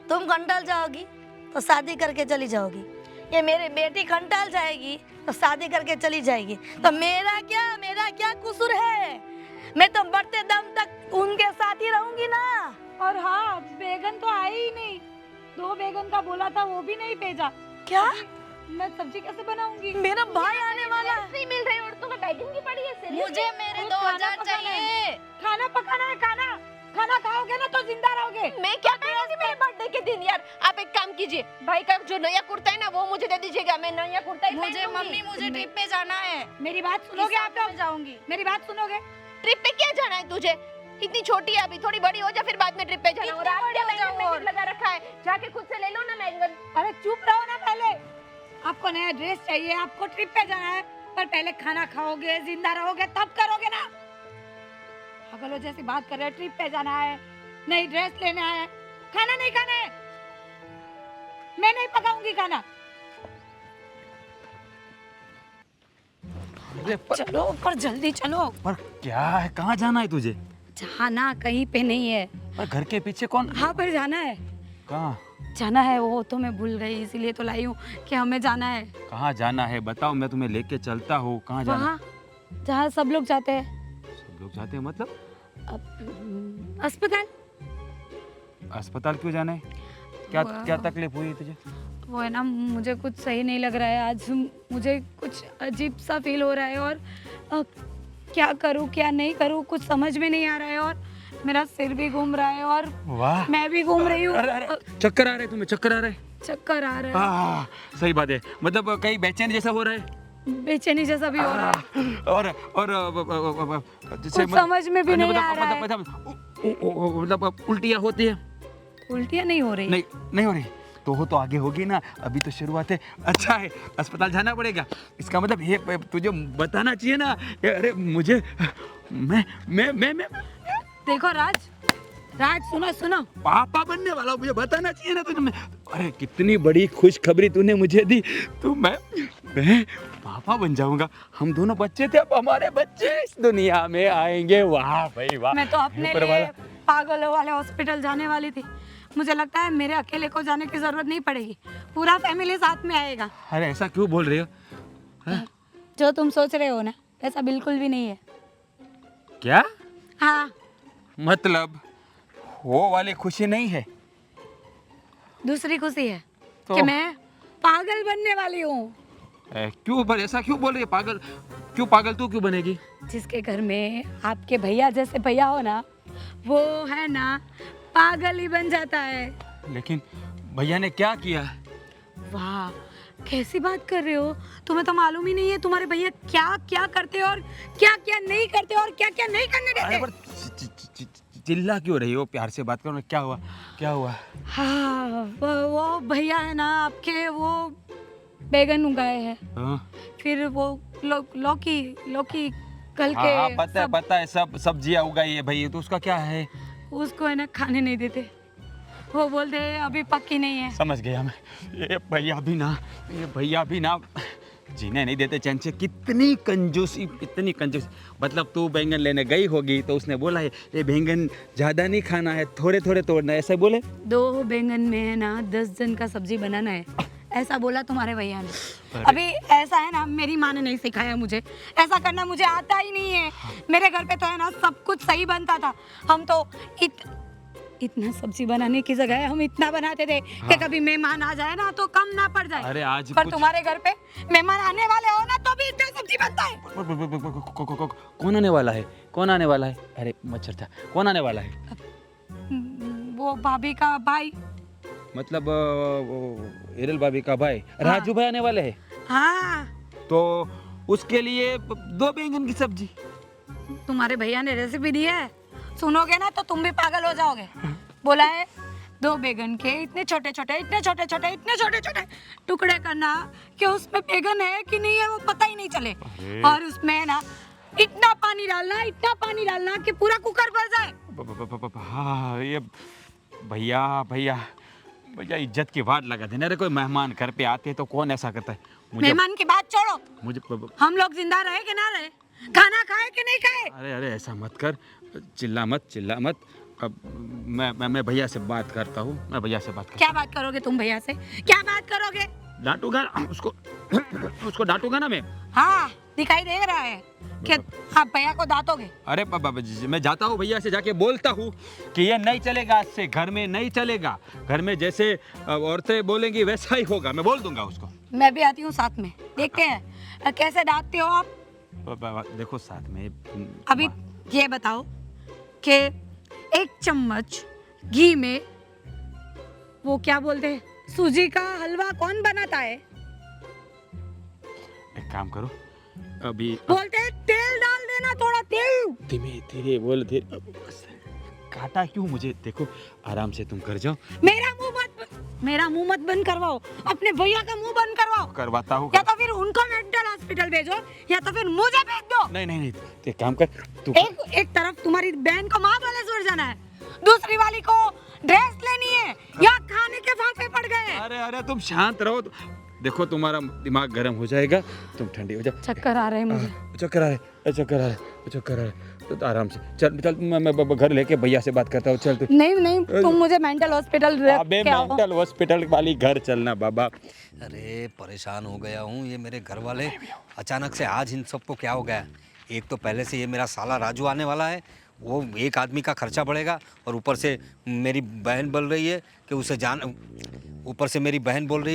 तुम कंटाल जाओगी तो शादी करके चली जाओगी, ये मेरी बेटी कंटाल जाएगी तो शादी करके चली जाएगी, तो मेरा क्या कसूर है? मैं तो बढ़ते दम तक उनके साथ ही रहूंगी ना।
और हाँ, बैगन तो आए ही नहीं, 2 बैगन का बोला था वो भी नहीं भेजा।
क्या?
मैं सब्जी कैसे बनाऊंगी?
मेरा भाई आने वाला है।
नहीं मिल रही, और तुम्हें बैगन की पड़ी है। seriously?
मुझे मेरे
अरे
2000
खाना पकाना
चाहिए।
खाना पकाना है, खाना खाओगे ना तो जिंदा रहोगे।
मैं क्या करूंगी मेरे बर्थडे के दिन यार? आप एक काम कीजिए, भाई का जो नया कुर्ता है ना वो मुझे दे दीजिएगा, मैं नया कुर्ता ही पहन लूंगी।
मुझे ट्रिप पे जाना है।
मेरी बात सुनोगे आप लोग? जाऊंगी, मेरी बात सुनोगे?
ट्रिप पे क्या जाना है तुझे? इतनी छोटी है अभी, थोड़ी बड़ी हो जा फिर बाद में ट्रिप पे जाना। और आप क्या बैंगन लगा रखा है, जाके खुद से ले लो ना बैंगन।
अरे चुप रहो ना पहले। आपको नया ड्रेस चाहिए, आपको ट्रिप पे जाना है, पर पहले खाना खाओगे, जिंदा रहोगे, तब करोगे ना। पागलों जैसी बात कर रहे हैं, ट्रिप पे जाना है, नई ड्रेस लेना है, खाना नहीं खाना है। मैं नहीं पकाऊंगी खाना। चलो पर जल्दी चलो।
पर क्या है, कहाँ जाना है तुझे?
जाना कहीं पे नहीं है।
पर घर के पीछे कौन?
हाँ पर जाना है,
कहाँ?
जाना है, वो तो मैं भूल गई, इसीलिए तो लाई हूँ कि हमें जाना है।
कहाँ जाना है बताओ, मैं तुम्हें लेके चलता हूँ। कहाँ जाना?
वहाँ
जहाँ सब लोग जाते हैं।
सब लोग जाते हैं मतलब?
अस्पताल।
अस्पताल क्यों जाना है? क्या
वाह।
क्या तकलीफ हुई तुझे?
वो है ना, मुझे कुछ सही नहीं लग रहा है आज। मुझे कुछ अजीब सा फील हो रहा है और क्या करूँ क्या नहीं करूँ कुछ समझ में नहीं आ रहा है और मेरा सिर भी घूम रहा है और
वाह,
मैं भी घूम रही हूँ।
चक्कर आ रहे तुम्हें? चक्कर आ रहे?
चक्कर आ रहा
सही बात है, मतलब कहीं बेचैन जैसा हो रहा है?
है, बेचैनी जैसा भी हो रहा है,
और जैसे
कुछ समझ में भी नहीं आ रहा है।
मतलब उल्टियाँ होती है?
उल्टियाँ नहीं हो रही।
नहीं हो रही तो हो तो आगे होगी ना, अभी तो शुरुआत है। अच्छा है, अस्पताल जाना पड़ेगा। इसका मतलब ये तुझे बताना चाहिए ना। अरे मुझे मैं
देखो राज, सुनो सुनो।
पापा बनने वाला हूँ, मुझे बताना चाहिए ना तुझे। अरे कितनी बड़ी खुशखबरी तूने मुझे दी। तो मैं पापा बन जाऊंगा। हम दोनों बच्चे थे, अब हमारे बच्चे इस दुनिया में आएंगे। वाह भाई वाह।
मैं तो अपने लिए पागलों वाले हॉस्पिटल जाने वाली थी। मुझे लगता है मेरे अकेले को जाने की जरूरत नहीं पड़ेगी, पूरा फैमिली साथ में आएगा।
अरे ऐसा क्यों बोल रही हो?
जो तुम सोच रहे हो ना, ऐसा बिल्कुल भी नहीं है।
क्या
हाँ,
मतलब वो वाली खुशी नहीं है?
दूसरी खुशी है
तो-
कि मैं पागल बनने वाली हूँ।
क्यों पर ऐसा क्यों बोल रही है? पागल क्यों? पागल तू क्यों बनेगी?
जिसके घर में आपके भैया जैसे भैया हो ना, वो है ना पागल ही बन जाता है।
लेकिन भैया ने क्या किया?
वाह, कैसी बात कर रहे हो? तुम्हें तो मालूम ही नहीं है तुम्हारे भैया क्या क्या करते और क्या क्या नहीं करते और क्या क्या नहीं करने
अरे
देते।
पर चिल्ला क्यों रही हो? प्यार से बात करो ना। क्या हुआ? क्या हुआ?
हाँ, वो भैया है ना आपके, वो बैगन उगाए हैं,
हाँ
फिर वो लौकी कल के
हाँ, पता है सब सब्जियां उगाई है भाई। तो उसका क्या है?
उसको है ना खाने नहीं देते। वो बोलते हैं अभी पक्की नहीं है।
समझ गया मैं। ये भैया भी ना जीने नहीं देते चैन से। कितनी कंजूसी, कितनी कंजूसी। मतलब तू बैंगन लेने गई होगी तो उसने बोला है ये बैंगन ज्यादा नहीं खाना है, थोड़े थोड़े तोड़ना है, ऐसा बोले?
2 बैंगन में है ना 10 जन का सब्जी बनाना है, ऐसा बोला तुम्हारे भैया ने। अभी ऐसा है ना, मेरी माँ ने नहीं सिखाया मुझे, ऐसा करना मुझे आता ही नहीं है। मेरे घर पे तो है ना सब कुछ सही बनता था। हम तो इतना सब्जी बनाने की जगह हम इतना बनाते थे कि कभी मेहमान आ जाए ना तो कम ना पड़ जाए।
अरे आज
पर
कुछ-
तुम्हारे घर पे मेहमान आने वाले हो ना तो भी इतना सब्जी बनता है।
कौन आने वाला है? कौन आने वाला है? अरे मच्छर था। कौन आने वाला है?
वो भाभी का भाई।
मतलब हिरल भाभी का भाई राजू भाई आने वाले हैं।
हाँ,
तो उसके लिए 2 बैंगन की सब्जी।
तुम्हारे भैया ने रेसिपी दी है, सुनोगे ना तो तुम भी पागल हो जाओगे। बोला है 2 बैगन के इतने छोटे छोटे टुकड़े करना कि उसमें बैगन है कि नहीं है वो पता ही नहीं चले। और उसमें ना इतना पानी डालना कि पूरा कुकर भर जाए।
हाँ ये भैया इज्जत की बात लगा देना। अरे कोई मेहमान घर पे आते हैं तो कौन ऐसा करता है?
मेहमान की बात छोड़ो,
मुझे
हम लोग जिंदा रहे कि ना रहे, खाना खाए कि नहीं खाए।
अरे ऐसा मत कर, चिल्ला मत। अब मैं भैया से बात करता हूँ। मैं भैया से बात करता
क्या बात करोगे तुम भैया से? क्या बात करोगे?
हूँ। डांटूंगा उसको डांटूंगा ना मैं।
हाँ, दिखाई दे रहा है कि आप भैया को डांटोगे।
अरे मैं जाता हूँ भैया से, जाके बोलता हूँ कि ये नहीं चलेगा, आज से घर में नहीं चलेगा। घर में जैसे औरतें बोलेंगी वैसा ही होगा। मैं बोल दूंगा उसको।
मैं भी आती हूँ साथ में, देखते हैं कैसे डांटते हो आप।
देखो साथ में
अभी ये बताओ कि 1 चम्मच घी में वो क्या बोलते हैं, सूजी का हलवा कौन बनाता है?
एक काम करो, अभी
बोलते हैं तेल डाल देना, थोड़ा तेल।
धीरे बोल, धीरे। काटा क्यों मुझे? देखो आराम से तुम कर जाओ।
मेरा मुंह मत बंद करवाओ, अपने भैया का मुंह बंद करवाओ।
करवाता हूँ।
या तो फिर उनको मेंटल हॉस्पिटल भेजो या तो फिर मुझे भेज दो।
नहीं एक काम कर तू।
एक तरफ तुम्हारी बहन को महाबलेश्वर जाना है, दूसरी वाली को ड्रेस लेनी है या खाने के फांफे पड़ गए।
अरे तुम शांत रहो। देखो तुम्हारा दिमाग गर्म हो जाएगा, तुम ठंडी हो जाओ।
चक्कर आ रहे हैं मुझे।
चक्कर आ रहे तो आराम से चल। मैं घर लेके भैया से बात करता हूँ। चल तू।
नहीं, तुम मुझे मेंटल हॉस्पिटल
अबे मेंटल हॉस्पिटल वाली घर चलना बाबा।
अरे परेशान हो गया हूँ, ये मेरे घर वाले अचानक से आज इन सबको क्या हो गया? एक तो पहले से ये मेरा साला राजू आने वाला है, वो एक आदमी का खर्चा बढ़ेगा, और ऊपर से मेरी बहन बोल रही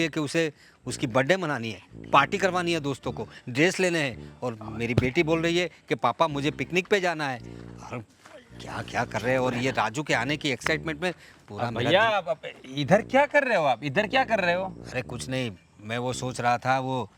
है कि उसे उसकी बर्थडे मनानी है, पार्टी करवानी है, दोस्तों को ड्रेस लेने हैं, और मेरी बेटी बोल रही है कि पापा मुझे पिकनिक पे जाना है। और क्या क्या कर रहे हैं, और ये राजू के आने की एक्साइटमेंट में पूरा मेरा
भैया आप इधर क्या कर रहे हो? आप इधर क्या कर रहे हो?
अरे कुछ नहीं, मैं वो सोच रहा था, वो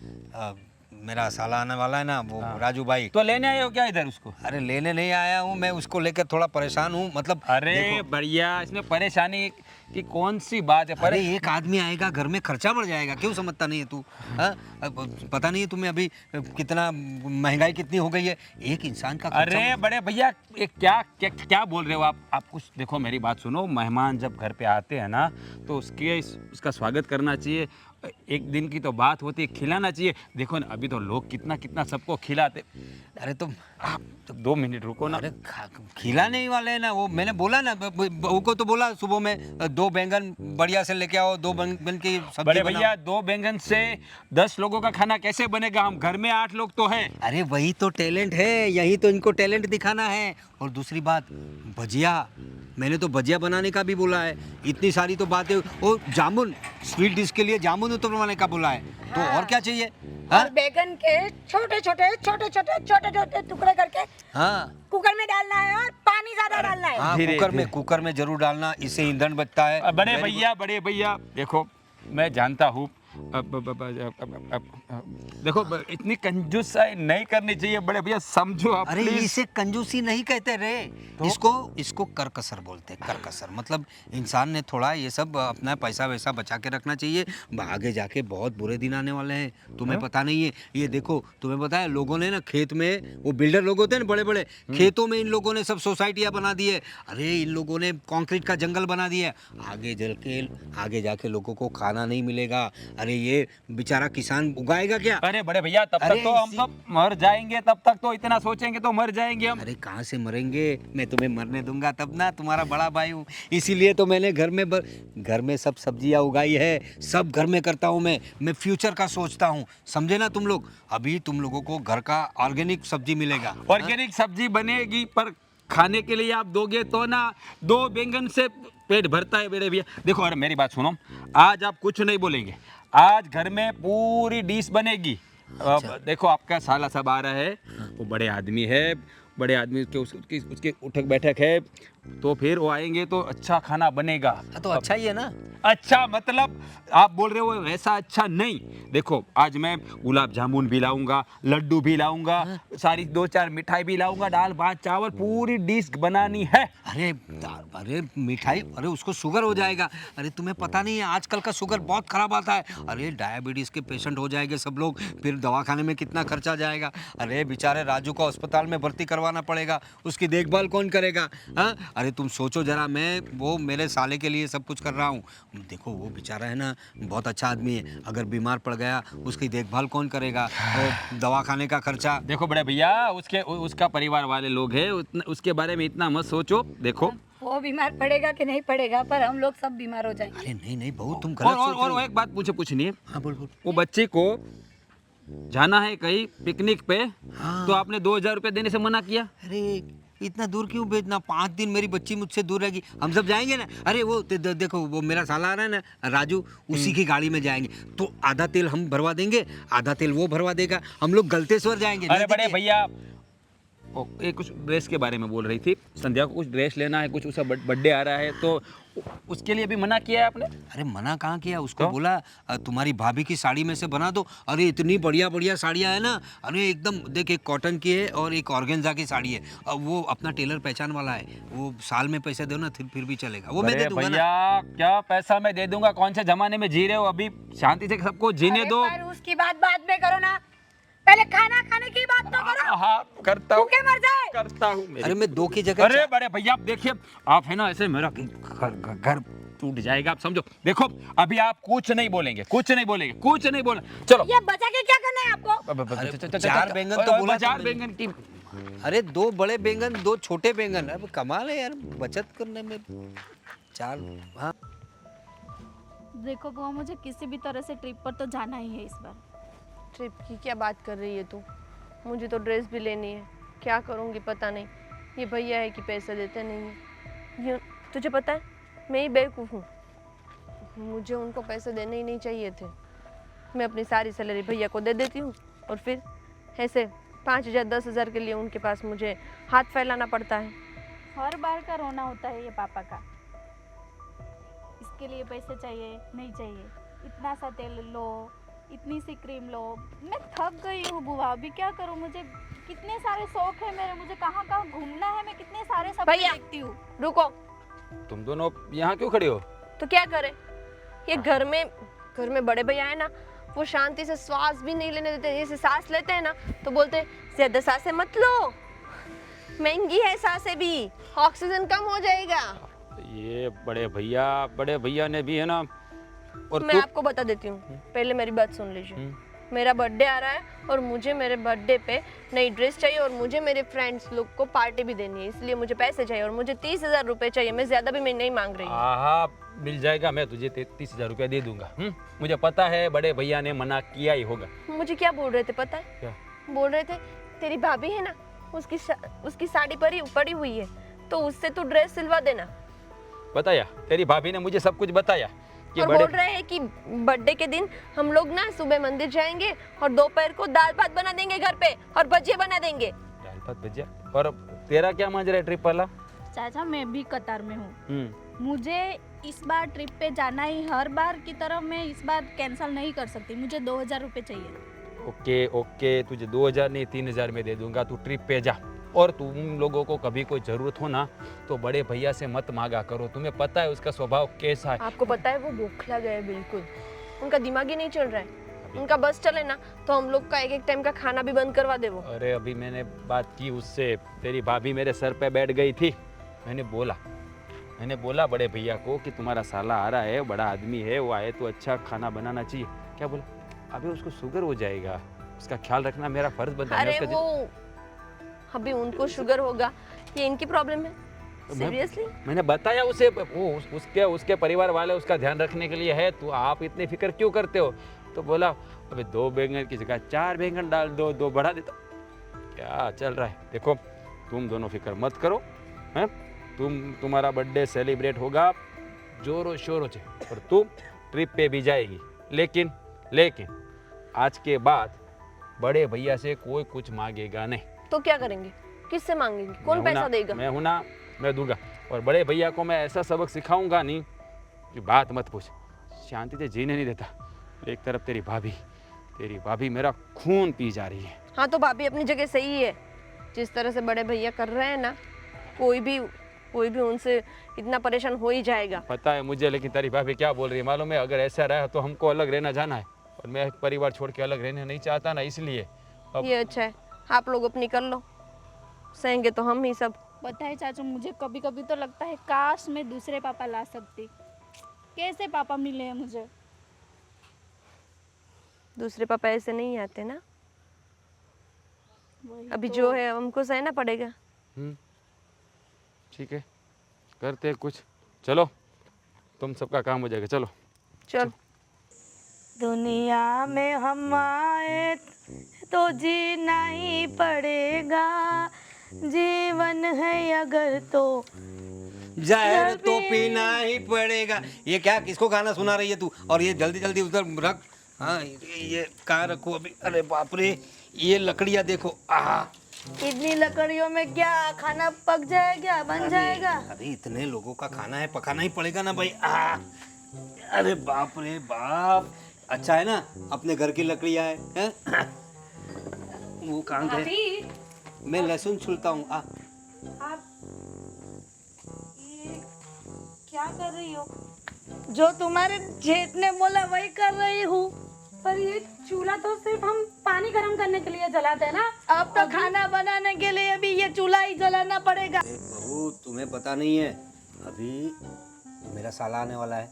मेरा साला आने वाला है ना, वो राजू भाई।
तो लेने आए हो क्या इधर उसको?
अरे लेने नहीं आया हूँ मैं, उसको लेकर थोड़ा परेशान हूँ, मतलब
अरे बढ़िया, इसमें परेशानी की कौन सी बात है?
अरे एक आदमी आएगा, घर में खर्चा बढ़ जाएगा, क्यों समझता नहीं है तू? हाँ, पता नहीं है तुम्हें अभी कितना महंगाई कितनी हो गई है, एक इंसान का खर्चा।
अरे बड़े भैया ये क्या क्या क्या बोल रहे हो आप कुछ देखो, मेरी बात सुनो। मेहमान जब घर पे आते हैं ना तो उसका स्वागत करना चाहिए। एक दिन की तो बात होती है, खिलाना चाहिए। देखो ना अभी तो लोग कितना कितना सबको खिलाते।
अरे तुम
आप तो 2 मिनट रुको ना।
अरे खिलाने ही वाले हैं ना, वो मैंने बोला ना, बहू को तो बोला सुबह में 2 बैंगन बढ़िया से लेके आओ, 2 बैंगन की सब्जी
बड़े
बनाओ।
भैया 2 बैंगन से 10 लोगों का खाना कैसे बनेगा? हम घर में 8 लोग तो हैं।
अरे वही तो टैलेंट है, यही तो इनको टैलेंट दिखाना है। और दूसरी बात, भजिया, मैंने तो भजिया बनाने का भी बोला है। इतनी सारी तो बातें, और जामुन, स्वीट डिश के लिए जामुन उतरवाने का बोला है, तो और क्या चाहिए? हाँ
और बैगन के छोटे छोटे टुकड़े करके
हाँ
कुकर में डालना है और पानी ज्यादा डालना है।
हाँ,
धीरे-
कुकर में जरूर डालना, इससे ईंधन बचता है।
बड़े
Very
भैया देखो, मैं जानता हूँ देखो इतनी कंजूसाई नहीं करनी चाहिए बड़े भैया, समझो आप
अरे
please।
इसे कंजूसी नहीं कहते रे, इसको करकसर बोलते हैं। करकसर मतलब इंसान ने थोड़ा ये सब अपना पैसा वैसा बचा के रखना चाहिए, आगे जाके बहुत बुरे दिन आने वाले हैं, तुम्हें पता नहीं है। ये देखो, तुम्हें पता है लोगों ने ना खेत में, वो बिल्डर लोग होते हैं ना बड़े बड़े, खेतों में इन लोगों ने सब सोसाइटियाँ बना दी है। अरे इन लोगों ने कंक्रीट का जंगल बना दिया है, आगे जाके लोगों को खाना नहीं मिलेगा। अरे ये बेचारा किसान उगाएगा क्या?
अरे बड़े भैया तब
अरे
तक तो हम सब मर जाएंगे, तब तक तो इतना सोचेंगे तो मर जाएंगे हम।
अरे कहाँ से मरेंगे, मैं तुम्हें मरने दूंगा तब ना, तुम्हारा बड़ा भाई हूँ। इसीलिए तो मैंने घर में सब सब्जियाँ उगाई है, सब घर में करता हूँ मैं फ्यूचर का सोचता हूँ, समझे ना तुम लोग। अभी तुम लोगों को घर का ऑर्गेनिक सब्जी मिलेगा।
ऑर्गेनिक सब्जी बनेगी, पर खाने के लिए आप दोगे तो ना। 2 बैंगन से पेट भरता है बड़े भैया। देखो अरे मेरी बात सुनो, आज आप कुछ नहीं बोलेंगे, आज घर में पूरी डिश बनेगी। अब देखो आपका साला सब आ रहा है, वो बड़े आदमी है, बड़े आदमी के उसके उठक बैठक है, तो फिर वो आएंगे तो अच्छा खाना बनेगा।
तो अच्छा ही है ना।
अच्छा मतलब आप बोल रहे हो वैसा अच्छा नहीं। देखो आज मैं गुलाब जामुन भी लाऊंगा, लड्डू भी लाऊंगा, सारी 2-4 मिठाई भी लाऊंगा, दाल भात चावल पूरी डिश बनानी है।
अरे मिठाई, अरे उसको शुगर हो जाएगा। अरे तुम्हें पता नहीं है आजकल का शुगर बहुत खराब आता है। अरे डायबिटीज के पेशेंट हो जाएंगे सब लोग, फिर दवाखाने में कितना खर्चा जाएगा। अरे बेचारे राजू को अस्पताल में भर्ती करवाना पड़ेगा, उसकी देखभाल कौन करेगा? हाँ, अरे तुम सोचो जरा, मैं वो मेरे साले के लिए सब कुछ कर रहा हूँ। देखो वो बेचारा है ना, बहुत अच्छा आदमी है, अगर बीमार पड़ गया उसकी देखभाल कौन करेगा, दवाखाने का खर्चा।
देखो बड़े भैया उसका परिवार वाले लोग हैं, उसके बारे में इतना मत सोचो। देखो
वो बीमार पड़ेगा कि नहीं पड़ेगा, पर हम लोग सब बीमार हो जाएंगे।
अरे नहीं बहू, तुम गलत सोच रहे हो।
और एक बात पूछनी है।
हाँ बोल।
वो बच्चे को जाना है कहीं पिकनिक पे, तो आपने 2000 रुपये देने से मना किया।
अरे इतना दूर क्यों भेजना? 5 दिन मेरी बच्ची मुझसे दूर रहेगी, हम सब जाएंगे ना। अरे वो देखो, वो मेरा साला आ रहा है ना राजू, उसी की गाड़ी में जाएंगे, तो आधा तेल हम भरवा देंगे, आधा तेल वो भरवा देगा, हम लोग गलतेश्वर जाएंगे।
अरे बड़े भैया ये कुछ ड्रेस के बारे में बोल रही थी, संध्या को कुछ ड्रेस लेना है, कुछ उसका बर्थडे आ रहा है, तो उसके लिए भी मना किया है आपने?
अरे मना कहाँ किया, उसको बोला तुम्हारी भाभी की साड़ी में से बना दो। अरे इतनी बढ़िया बढ़िया साड़ियाँ है ना, अरे एकदम देख, एक कॉटन की है और एक ऑर्गेन्जा की साड़ी है। अब वो अपना टेलर पहचान वाला है, वो साल में पैसे दो ना फिर भी चलेगा, वो मैं दे दूंगा ना।
भैया क्या पैसा मैं दे दूंगा? कौन से जमाने में जी रहे हो? अभी शांति से सबको जीने दो।
पर उसकी बात बाद में करो ना, पहले खाना खाने की बात तो करो।
हाँ करता हूँ,
भूखे मर जाए।
करता हूँ।
अरे मैं 2 की जगह
अरे बड़े भैया आप देखिए, आप है ना ऐसे मेरा घर टूट जाएगा, आप समझो। देखो अभी आप कुछ नहीं बोलेंगे, कुछ नहीं बोले। चलो
ये बचा के क्या करना है आपको?
4 बैंगन तो बोला था
4
मैंने।
बैंगन की।
अरे 2 बड़े बैंगन, 2 छोटे बैंगन, अब कमाल है यार बचत करने में। 4 हाँ।
देखो बुआ, मुझे किसी भी तरह से ट्रिप पर तो जाना ही है इस बार।
ट्रिप की क्या बात कर रही है तू? मुझे तो ड्रेस भी लेनी है, क्या करूँगी पता नहीं। ये भैया है कि पैसे देते नहीं हैं। ये तुझे पता है मैं ही बेवकूफ़ हूँ, मुझे उनको पैसे देने ही नहीं चाहिए थे। मैं अपनी सारी सैलरी भैया को दे देती हूँ और फिर ऐसे 5,000 10,000 के लिए उनके पास मुझे हाथ फैलाना पड़ता है।
हर बार का रोना होता है ये पापा का। इसके लिए पैसे चाहिए, नहीं चाहिए, इतना सा तेल लो, इतनी सी क्रीम लो। मैं थक गई हूँ बुआ, अभी क्या करूँ? मुझे कितने सारे शौक है मेरे, मुझे कहाँ कहाँ घूमना है, मैं कितने सारे सब
भैया
देखती हूँ।
रुको,
तुम दोनों यहाँ क्यों खड़ी हो?
तो क्या करें, ये घर में बड़े भैया है ना, वो शांति से श्वास भी नहीं लेने देते। जैसे सांस लेते हैं ना तो बोलते ज्यादा सांसें मत लो, महंगी है सांसें भी, ऑक्सीजन कम हो जाएगा।
ये बड़े भैया ने भी है ना। और
मैं आपको बता देती हूँ, पहले मेरी बात सुन लीजिए। मेरा बर्थडे आ रहा है और मुझे मेरे बर्थडे पे नई ड्रेस चाहिए और मुझे मेरे फ्रेंड्स लोग को पार्टी भी देनी है, इसलिए मुझे पैसे चाहिए और मुझे 30,000 रुपए चाहिए। मैं ज्यादा भी मैं नहीं मांग रही हूँ।
हाँ मिल जाएगा, मैं तुझे 30,000 रुपया दे दूंगा। मुझे पता है बड़े भैया ने मना किया ही होगा।
मुझे क्या बोल रहे थे पता है?
क्या?
बोल रहे थे तेरी भाभी है ना, उसकी साड़ी पड़ी हुई है तो उससे तू ड्रेस सिलवा देना।
बताया तेरी भाभी ने मुझे सब कुछ बताया कि
और
बड़े
बोल रहे हैं कि बर्थडे के दिन हम लोग ना सुबह मंदिर जाएंगे और दोपहर को दाल भात बना देंगे घर पे और भजिया बना देंगे।
दाल भात भजिया। और तेरा क्या मंजर है ट्रिप वाला?
चाचा मैं भी कतार में हूँ,
मुझे
इस बार ट्रिप पे जाना ही, हर बार की तरह मैं इस बार कैंसिल नहीं कर सकती, मुझे 2,000 रुपये चाहिए।
ओके तुझे 2,000 नहीं 3,000 में दे दूंगा, तू ट्रिप पे जा। और तुम लोगों को कभी कोई ज़रूरत हो ना तो बड़े भैया से मत मांगा करो, तुम्हें पता है उसका स्वभाव कैसा है।
आपको पता है वो बौखला गए बिल्कुल, उनका दिमाग ही नहीं चल रहा है। उनका बस चले ना तो हम लोग का एक टाइम का खाना भी बंद करवा दे वो।
अरे अभी मैंने बात की उससे, तेरी भाभी मेरे सर पे बैठ गई थी। मैंने बोला बड़े भैया को कि तुम्हारा साला आ रहा है, बड़ा आदमी है, वो आए तो अच्छा खाना बनाना चाहिए। क्या बोला? अबे उसको शुगर हो जाएगा, उसका ख्याल रखना मेरा फर्ज बनता है।
अरे वो अभी उनको शुगर होगा, ये इनकी प्रॉब्लम है। सीरियसली
मैंने बताया उसे, वो उसके परिवार वाले उसका ध्यान रखने के लिए है, तो आप इतनी फिक्र क्यों करते हो? तो बोला अबे 2 बैंगन की जगह 4 बैंगन डाल दो, 2 बढ़ा देता। क्या चल रहा है? देखो तुम दोनों फिक्र मत करो, हैं? तुम्हारा बर्थडे सेलिब्रेट होगा जोरों शोरों से और तुम ट्रिप पे भी जाएगी। लेकिन आज के बाद बड़े भैया से कोई कुछ मांगेगा नहीं।
तो क्या करेंगे? किससे मांगेंगे? कौन पैसा देगा?
मैं हूं ना, मैं दूंगा। और बड़े भैया को मैं ऐसा सबक सिखाऊंगा नहीं कि बात मत पूछ, शांति से जीने नहीं देता। एक तरफ तेरी भाभी मेरा खून पी जा रही है।
हाँ तो भाभी अपनी जगह सही है, जिस तरह से बड़े भैया कर रहे हैं ना, कोई भी उनसे इतना परेशान हो ही जाएगा।
पता है मुझे, लेकिन तेरी भाभी क्या बोल रही है मालूम है? अगर ऐसा रहा तो हमको अलग रहना जाना है और मैं परिवार छोड़ के अलग रहना नहीं चाहता ना, इसलिए अब
ये अच्छा है, आप लोग अपनी कर लो, सहेंगे तो हम ही सब।
पता है चाचू, मुझे कभी कभी तो लगता है काश मैं दूसरे पापा ला सकती। कैसे पापा मिले हैं मुझे?
दूसरे पापा ऐसे नहीं आते ना, अभी
तो
जो है हमको सहना पड़ेगा।
ठीक है, करते हैं कुछ। चलो तुम सबका काम हो जाएगा, चलो
चल।
दुनिया में हम आए तो जीना ही पड़ेगा, जीवन है अगर तो
जहर तो पीना ही पड़ेगा। ये क्या किसको गाना सुना रही है तू? और ये जल्दी जल्दी उधर रख। हाँ ये कहाँ रखो अभी? अरे बाप रे, ये लकड़ियाँ देखो।
इतनी लकड़ियों में क्या खाना पक जाएगा, बन जाएगा?
अरे इतने लोगों का खाना है, पकाना ही पड़ेगा ना भाई। अरे बाप रे बाप, अच्छा है ना अपने घर की लकड़ियाँ है? वो कहाँ गए? मैं लहसुन छुलता हूँ।
आप ये क्या कर रही हो? जो तुम्हारे जेठ ने बोला वही कर रही हूँ।
पर ये चूल्हा तो सिर्फ हम पानी गर्म करने के लिए जलाते हैं ना,
अब तो खाना बनाने के लिए भी ये चूल्हा ही जलाना पड़ेगा।
बहू तुम्हें पता नहीं है, अभी मेरा साला आने वाला है,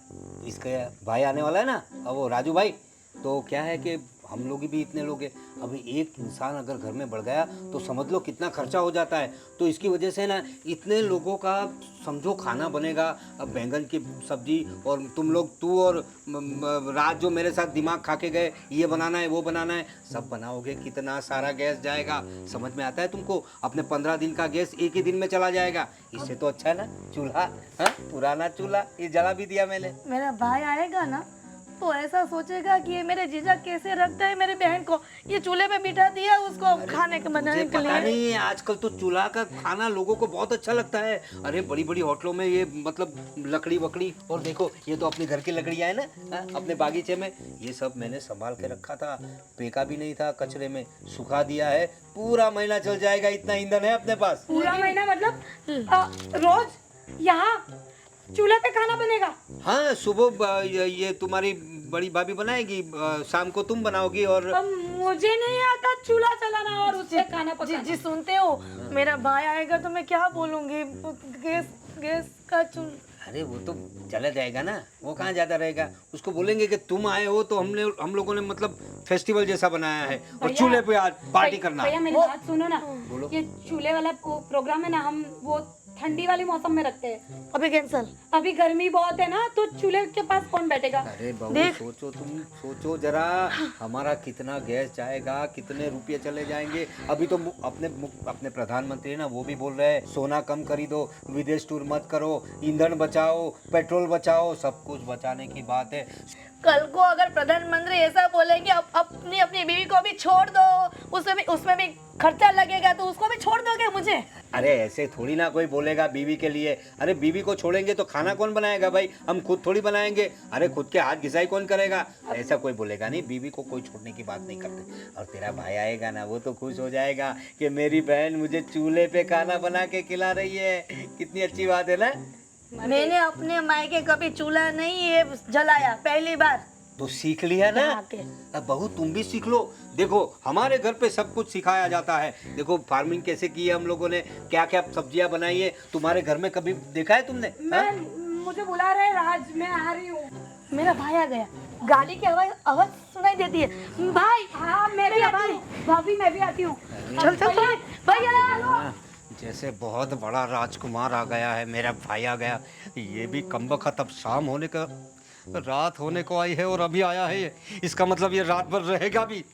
इसका भाई आने वाला है ना, अब वो राजू भाई। तो क्या है कि हम लोग भी इतने लोग हैं। अभी एक इंसान अगर घर में बढ़ गया तो समझ लो कितना खर्चा हो जाता है। तो इसकी वजह से ना इतने लोगों का समझो खाना बनेगा। अब बैंगन की सब्जी और तुम लोग, तू और रात जो मेरे साथ दिमाग खा के गए, ये बनाना है वो बनाना है, सब बनाओगे, कितना सारा गैस जाएगा। समझ में आता है तुमको? अपने 15 दिन का गैस एक ही दिन में चला जाएगा। इससे तो अच्छा है ना चूल्हा, हाँ, पुराना चूल्हा, ये जला भी दिया मैंने।
मेरा भाई आएगा ना तो ऐसा सोचेगा कि ये मेरे जीजा कैसे रखता है मेरे बहन को, ये चूल्हे पे बिठा दिया उसको खाने के बनाने
मुझे
के
पता
लिए।
नहीं, आजकल तो चूल्हा का खाना लोगों को बहुत अच्छा लगता है। अरे बड़ी बड़ी होटलों में ये मतलब लकड़ी वकड़ी, और देखो ये तो अपने घर की लकड़ियाँ है ना, हाँ, अपने बागीचे में। ये सब मैंने संभाल के रखा था, फेंका भी नहीं था कचरे में, सुखा दिया है। पूरा महीना चल जाएगा, इतना ईंधन है अपने पास।
पूरा महीना मतलब रोज यहाँ चूल्हे पे खाना बनेगा?
हाँ, सुबह ये तुम्हारी बड़ी भाभी बनाएगी, शाम को तुम बनाओगी। और
अब मुझे नहीं आता चूल्हा चलाना और उससे खाना
जी
पकाना।
जी सुनते हो, मेरा भाई आएगा तो मैं क्या बोलूंगी? गैस का चूल्हा।
अरे वो तो चला जाएगा ना, वो कहाँ ज्यादा रहेगा। उसको बोलेंगे कि तुम आए हो तो हम लोगों ने मतलब फेस्टिवल जैसा बनाया है, और चूल्हे पे आज पार्टी करना।
भैया मेरी बात सुनो ना, ये चूल्हे वाला प्रोग्राम है ना, हम वो ठंडी वाली मौसम में रखते हैं।
अभी कैंसल।
अभी गर्मी बहुत है ना, तो चूल्हे के पास कौन बैठेगा?
अरे बहू सोचो, तुम सोचो जरा, हमारा कितना गैस जाएगा, कितने रुपये चले जाएंगे। अभी तो अपने प्रधानमंत्री ना वो भी बोल रहे हैं सोना कम खरीदो, विदेश टूर मत करो, ईंधन बचाओ, पेट्रोल बचाओ, सब कुछ बचाने की बात है।
कल को अगर प्रधानमंत्री ऐसा बोलेंगे अपनी बीवी को भी छोड़ दो, उसमें भी खर्चा लगेगा, तो उसको भी छोड़ दोगे मुझे?
अरे ऐसे थोड़ी ना कोई बोलेगा बीवी के लिए। अरे बीवी को छोड़ेंगे तो खाना कौन बनाएगा भाई? हम खुद थोड़ी बनाएंगे। अरे खुद के हाथ घिसाई कौन करेगा? ऐसा कोई बोलेगा नहीं, बीवी को कोई छोड़ने की बात नहीं करते। और तेरा भाई आएगा ना, वो तो खुश हो जाएगा कि मेरी बहन मुझे चूल्हे पे खाना बना के खिला रही है। कितनी अच्छी बात है ना।
मैंने अपने मायके कभी चूल्हा नहीं ये जलाया, पहली बार।
तो सीख लिया ना। अब बहू तुम भी सीख लो। देखो हमारे घर पे सब कुछ सिखाया जाता है। देखो फार्मिंग कैसे की है हम लोगों ने, क्या क्या सब्जियां बनाई है, तुम्हारे घर में कभी देखा है तुमने?
मुझे बुला रहे राज, मैं आ रही हूँ।
मेरा भाई आ गया, गाड़ी की आवाज सुनाई देती है। भाई
हाँ मेरे भाई, भाभी मैं भी आती हूँ।
चल चल भैया।
जैसे बहुत बड़ा राजकुमार आ गया है, मेरा भाई आ गया। ये भी कमबख्त अब शाम होने का, रात होने को आई है और अभी आया है ये। इसका मतलब ये रात भर रहेगा भी।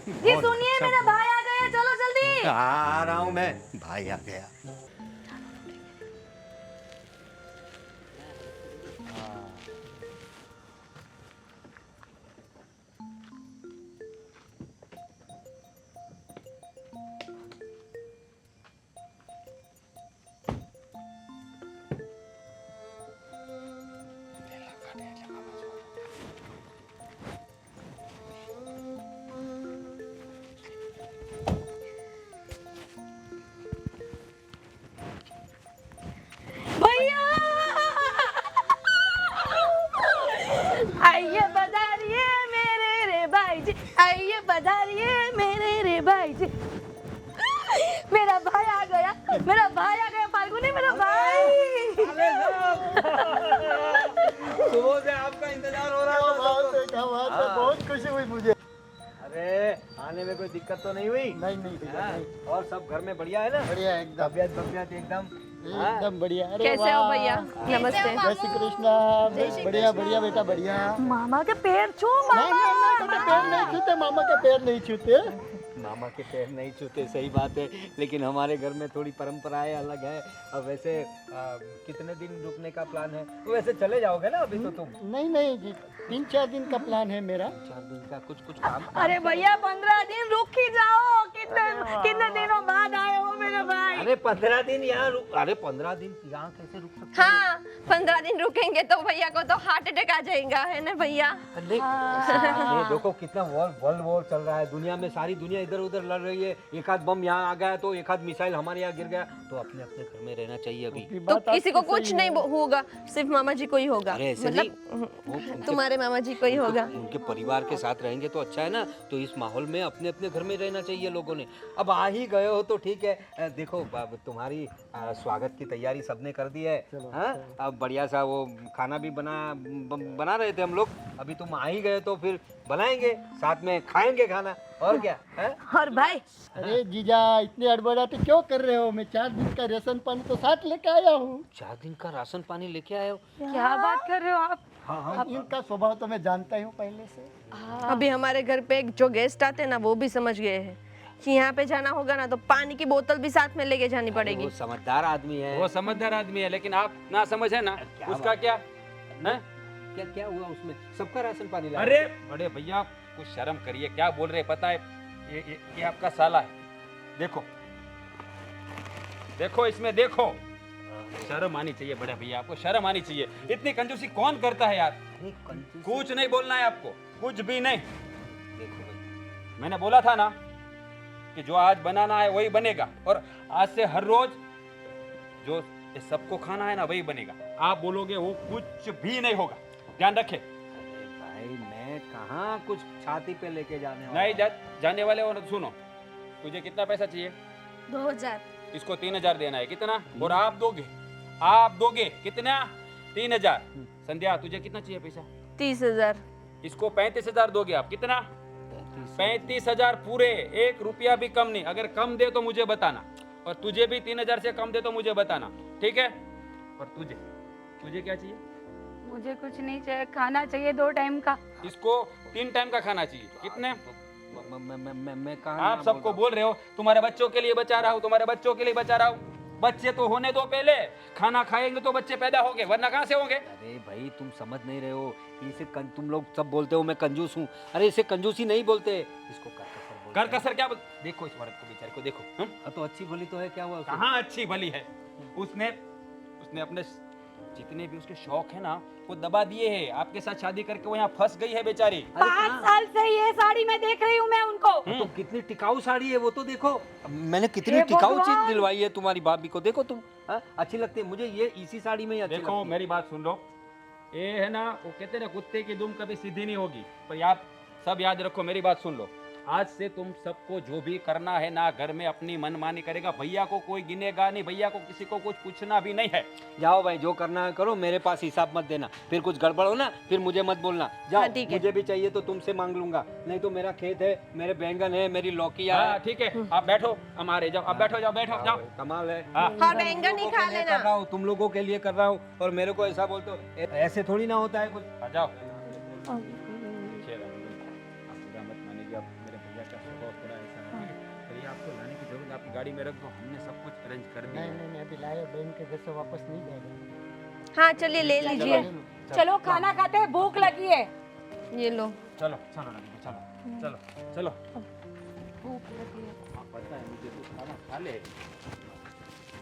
जी सुनिए, मेरा भाई आ गया, चलो जल्दी।
आ रहा हूँ मैं, भाई आ गया।
भैया आइए बधारिए मेरे रे भाई जी, आइए बधारिए मेरे रे भाई जी। मेरा भाई आ गया, मेरा भाई आ गया फाल्गुनी, मेरा भाई।
सुबह से आपका इंतजार हो रहा था।
क्या बात है, बहुत खुशी हुई मुझे।
अरे आने में कोई दिक्कत तो नहीं हुई?
नहीं भैया,
हाँ,
नहीं।
और सब घर में बढ़िया है ना?
बढ़िया एकदम,
तबियत एकदम
एकदम बढ़िया। अरे
कैसे हो
वाह।
भैया? नमस्ते।
जय श्री कृष्णा। बढ़िया बढ़िया बेटा, बढ़िया।
मामा के पैर छू,
नहीं नहीं, बेटा पैर नहीं छूते, मामा के पैर नहीं छूते।
मामा के पैर नहीं छूते, सही बात है, लेकिन हमारे घर में थोड़ी परंपराएं अलग है। अब वैसे कितने दिन रुकने का प्लान है? वैसे चले जाओगे ना अभी तो तुम?
नहीं नहीं जी, 3-4 दिन का प्लान है मेरा।
4 दिन का कुछ काम।
अरे भैया 15 दिन रुक ही जाओ, कितने दिनों बाद आए हो मेरे भाई।
अरे 15 दिन यहाँ अरे 15 दिन यहाँ कैसे रुक सकते हो?
हाँ 15 दिन रुकेंगे तो भैया को तो हार्ट अटैक आ जाएगा, है ना भैया?
ये देखो कितना वर्ल्ड वॉर चल रहा है दुनिया में, सारी दुनिया इधर इधर उधर लड़ रही है, एक आध बम यहाँ आ गया तो एक आध मिसाइल हमारे यहाँ गिर गया, तो अपने अपने घर में रहना चाहिए अभी।
आपकी
तो
बात
किसी को
आपकी
कुछ
सही
नहीं
है।
होगा, सिर्फ मामा जी को ही होगा।
अरे ऐसे
मतलब तुम्हारे मामा जी को ही होगा।
उनके परिवार के साथ रहेंगे तो अच्छा है ना, तो इस माहौल में अपने अपने घर में रहना चाहिए लोगों ने। अब आ ही गए हो तो ठीक है। देखो तुम्हारी स्वागत की तैयारी सबने कर दी है। हाँ, अब बढ़िया सा वो खाना भी बना रहे थे हम लोग, अभी तुम आ ही गए तो फिर बनाएंगे, साथ में खाएंगे खाना, और क्या है।
और भाई
अरे जीजा इतने अड़बड़ाते क्यों कर रहे हो? मैं 4 दिन का राशन पानी तो साथ लेके आया हूँ।
4 दिन का राशन पानी लेके आए हो?
क्या बात कर रहे हो आप?
हाँ, इनका स्वभाव तो मैं जानता ही हूँ पहले से।
अभी हमारे घर पे जो गेस्ट आते हैं ना, वो भी समझ गए हैं कि यहाँ पे जाना होगा ना तो पानी की बोतल भी साथ में लेके जानी पड़ेगी।
वो समझदार आदमी है।
वो समझदार आदमी है, लेकिन आप ना समझ है ना, उसका क्या ना।
क्या क्या हुआ उसमें? सबका राशन पानी लाया?
अरे बड़े भैया कुछ शर्म करिए, क्या बोल रहे हैं पता है? ये आपका साला है, देखो देखो इसमें देखो, शर्म आनी चाहिए बड़े भैया, आपको शर्म आनी चाहिए। इतनी कंजूसी कौन करता है यार?
अरे कंजूसी।
कुछ नहीं बोलना है आपको, कुछ भी नहीं।
देखो भाई,
मैंने बोला था ना कि जो आज बनाना है वही बनेगा, और आज से हर रोज जो ये सबको खाना है ना वही बनेगा। आप बोलोगे वो कुछ भी नहीं होगा, ध्यान रखे।
अरे भाई मैं कहाँ कुछ छाती पे लेके जाने वाला
नहीं जाने वाले हो ना, तो सुनो, तुझे कितना पैसा चाहिए?
2000।
इसको 3000 देना है, कितना? और आप दोगे कितना? 3000। संध्या तुझे कितना चाहिए पैसा?
30,000।
इसको 35,000 दोगे आप, कितना? 35,000 पूरे, 1 रुपया भी कम नहीं। अगर कम दे तो मुझे बताना, और तुझे भी 3000 से कम दे तो मुझे बताना, ठीक है? और तुझे क्या चाहिए?
मुझे कुछ नहीं चाहिए, खाना चाहिए 2 टाइम का।
इसको 3 टाइम का खाना चाहिए, कितने?
मैं कहाँ
आप सबको बोल रहे हो तुम्हारे बच्चों के लिए बचा रहा हूँ, तुम्हारे बच्चों के लिए बचा रहा हूँ। बच्चे तो होने दो पहले, खाना खाएंगे तो बच्चे पैदा होंगे, वरना कहाँ से होंगे?
अरे भाई तुम समझ नहीं रहे हो, तुम लोग सब बोलते हो मैं कंजूस हूँ। अरे इसे कंजूसी नहीं बोलते, इसको करकसर बोलते हैं।
कर क्या देखो इस औरत को, बेचारे को देखो।
तो अच्छी भली तो है, क्या हुआ उसे?
कहाँ अच्छी भली है? उसने अपने जितने भी उसके शौक है ना वो दबा दिए हैं। आपके साथ शादी करके वो यहाँ फंस गई है बेचारी।
5 साल से ये साड़ी में देख रही हूँ मैं उनको।
तो कितनी टिकाऊ साड़ी है वो तो देखो, मैंने कितनी
हे
टिकाऊ चीज
भगवान!
दिलवाई है तुम्हारी भाभी को, देखो तुम। हाँ, अच्छी लगती है मुझे ये, इसी साड़ी में ही अच्छी
देखो
लगती है।
मेरी बात सुन लो, ये है ना वो कहते हैं ना कुत्ते की दुम कभी सीधी नहीं होगी। पर आप सब याद रखो, मेरी बात सुन लो, आज से तुम सबको जो भी करना है ना घर में अपनी मनमानी करेगा। भैया को कोई गिनेगा नहीं, भैया को किसी को कुछ पूछना भी नहीं है।
जाओ भाई जो करना है करो, मेरे पास हिसाब मत देना, फिर कुछ गड़बड़ हो ना फिर मुझे मत बोलना। जाओ,
हाँ, ठीक है।
मुझे भी चाहिए तो तुमसे मांग लूंगा, नहीं तो मेरा खेत है, मेरे बैंगन है, मेरी लौकिया
हाँ
है।
ठीक है, आप बैठो, हमारे जाओ, आप बैठो, बैठो जाओ।
कमाल है।
हाँ।
हाँ, बैंगन ही खा लेना।
कर रहा हूँ, तुम लोगों के लिए कर रहा हूँ, और मेरे को ऐसा बोलते हो, ऐसे थोड़ी ना होता है कुछ।
आ जाओ। आप बुरा मत मानिए, आप मेरे भैया का स्वभाव थोड़ा ऐसा है, तो ये आपको लाने की जरूरत, आपकी गाड़ी में रख दो, हमने सब कुछ अरेंज कर दिया है।
नहीं अभी लाया, बहन के घर से वापस नहीं जाएगा।
हाँ चलिए ले लीजिए।
चलो खाना खाते हैं, भूख लगी है।
ये लो।
चलो चलो रानी, चलो चलो चलो।
भूख लगी है।
हाँ पता है मुझे, तू खाना खा ले।